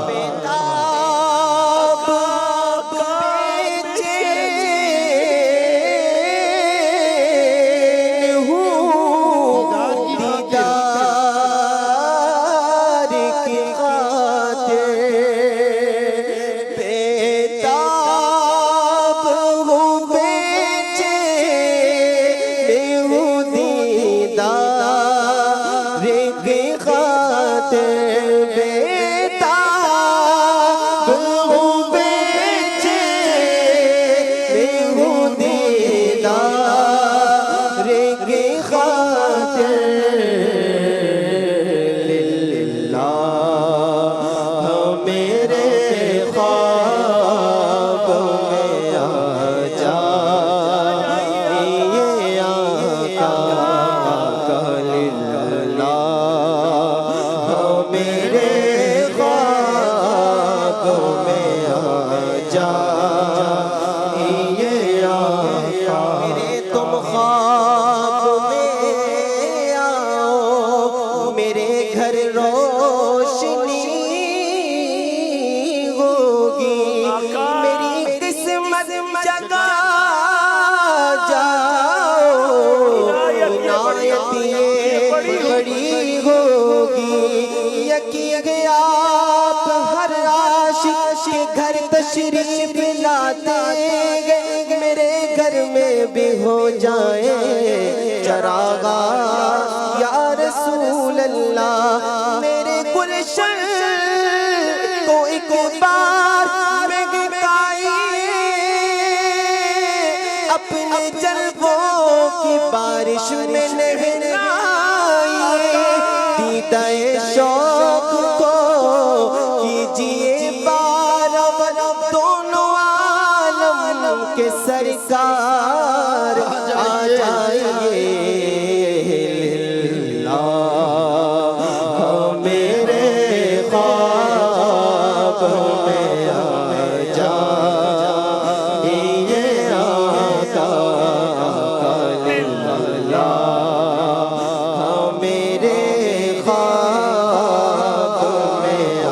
بیتاب بے چین ہوں دیدار کی خاطر، بیتاب ہوں بے چین ہوں دیدار کی خاطر، بیتاب ہوں بے چین ہوں دیدار کی خاطر، میرے خواب میں آ جائیے آقا، للہ میرے خواب میں آ جائیے آقا، میرے تم خواب میں آؤ، میرے گھر روشنی ہوگی، میری قسمت جگا جاؤ، عنایت یہ بڑی ہوگی، یقین ہے آپ ہر عاشق کے گھر تشریف لاتے گے، میرے گھر میں بھی ہو جائے چراغا یا رسول اللہ، میرے گلشن کو ایک بار مہکائیے، اپنے جلووں کی بارش میں نہلائیے، دیدہ شوق کو کیجیے بار، دونوں عالم کے سرکار آ جائیے، للہ میرے خواب میں آ جائیے آقا، للہ میرے خواب میں آ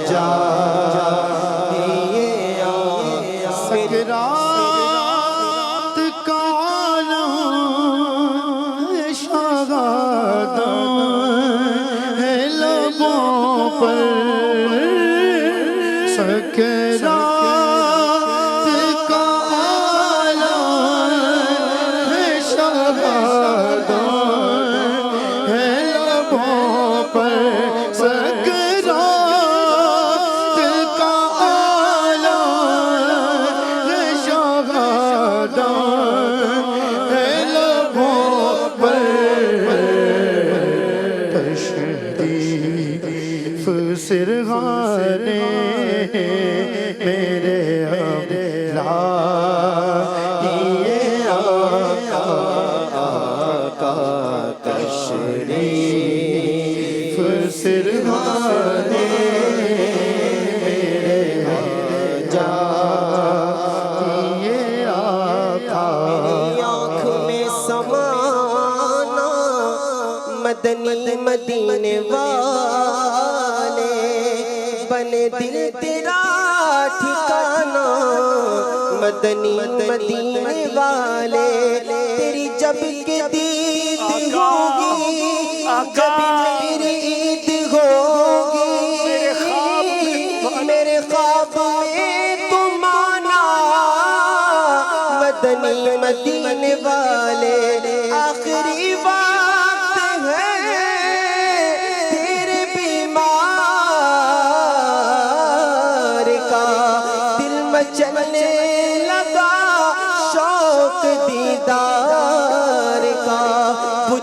جائیے آقا، سکرات کا عالم شہادت ہے لبوں پر، سکرات کا عالم ہے شہادت ہے لبوں پر، سکرات کا عالم ہے شہادت ہے لبوں پر، تشریف سرغانے میرے اب لائیے آقا، تشریف سرغانے میرے اب جائیے آقا، میری آنکھ میں سمانا مدنی مدینے والے، بنے دل تیرا ٹھکانہ مدنی مدینے والے، تیری جب کہ دید ہوگی، جب میری عید ہوگی، میرے خواب میں تم آنا مدنی مدینے والے، آخری وقت ہے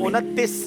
29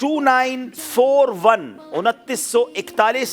2941 2941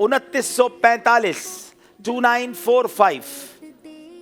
2945 2945।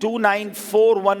2941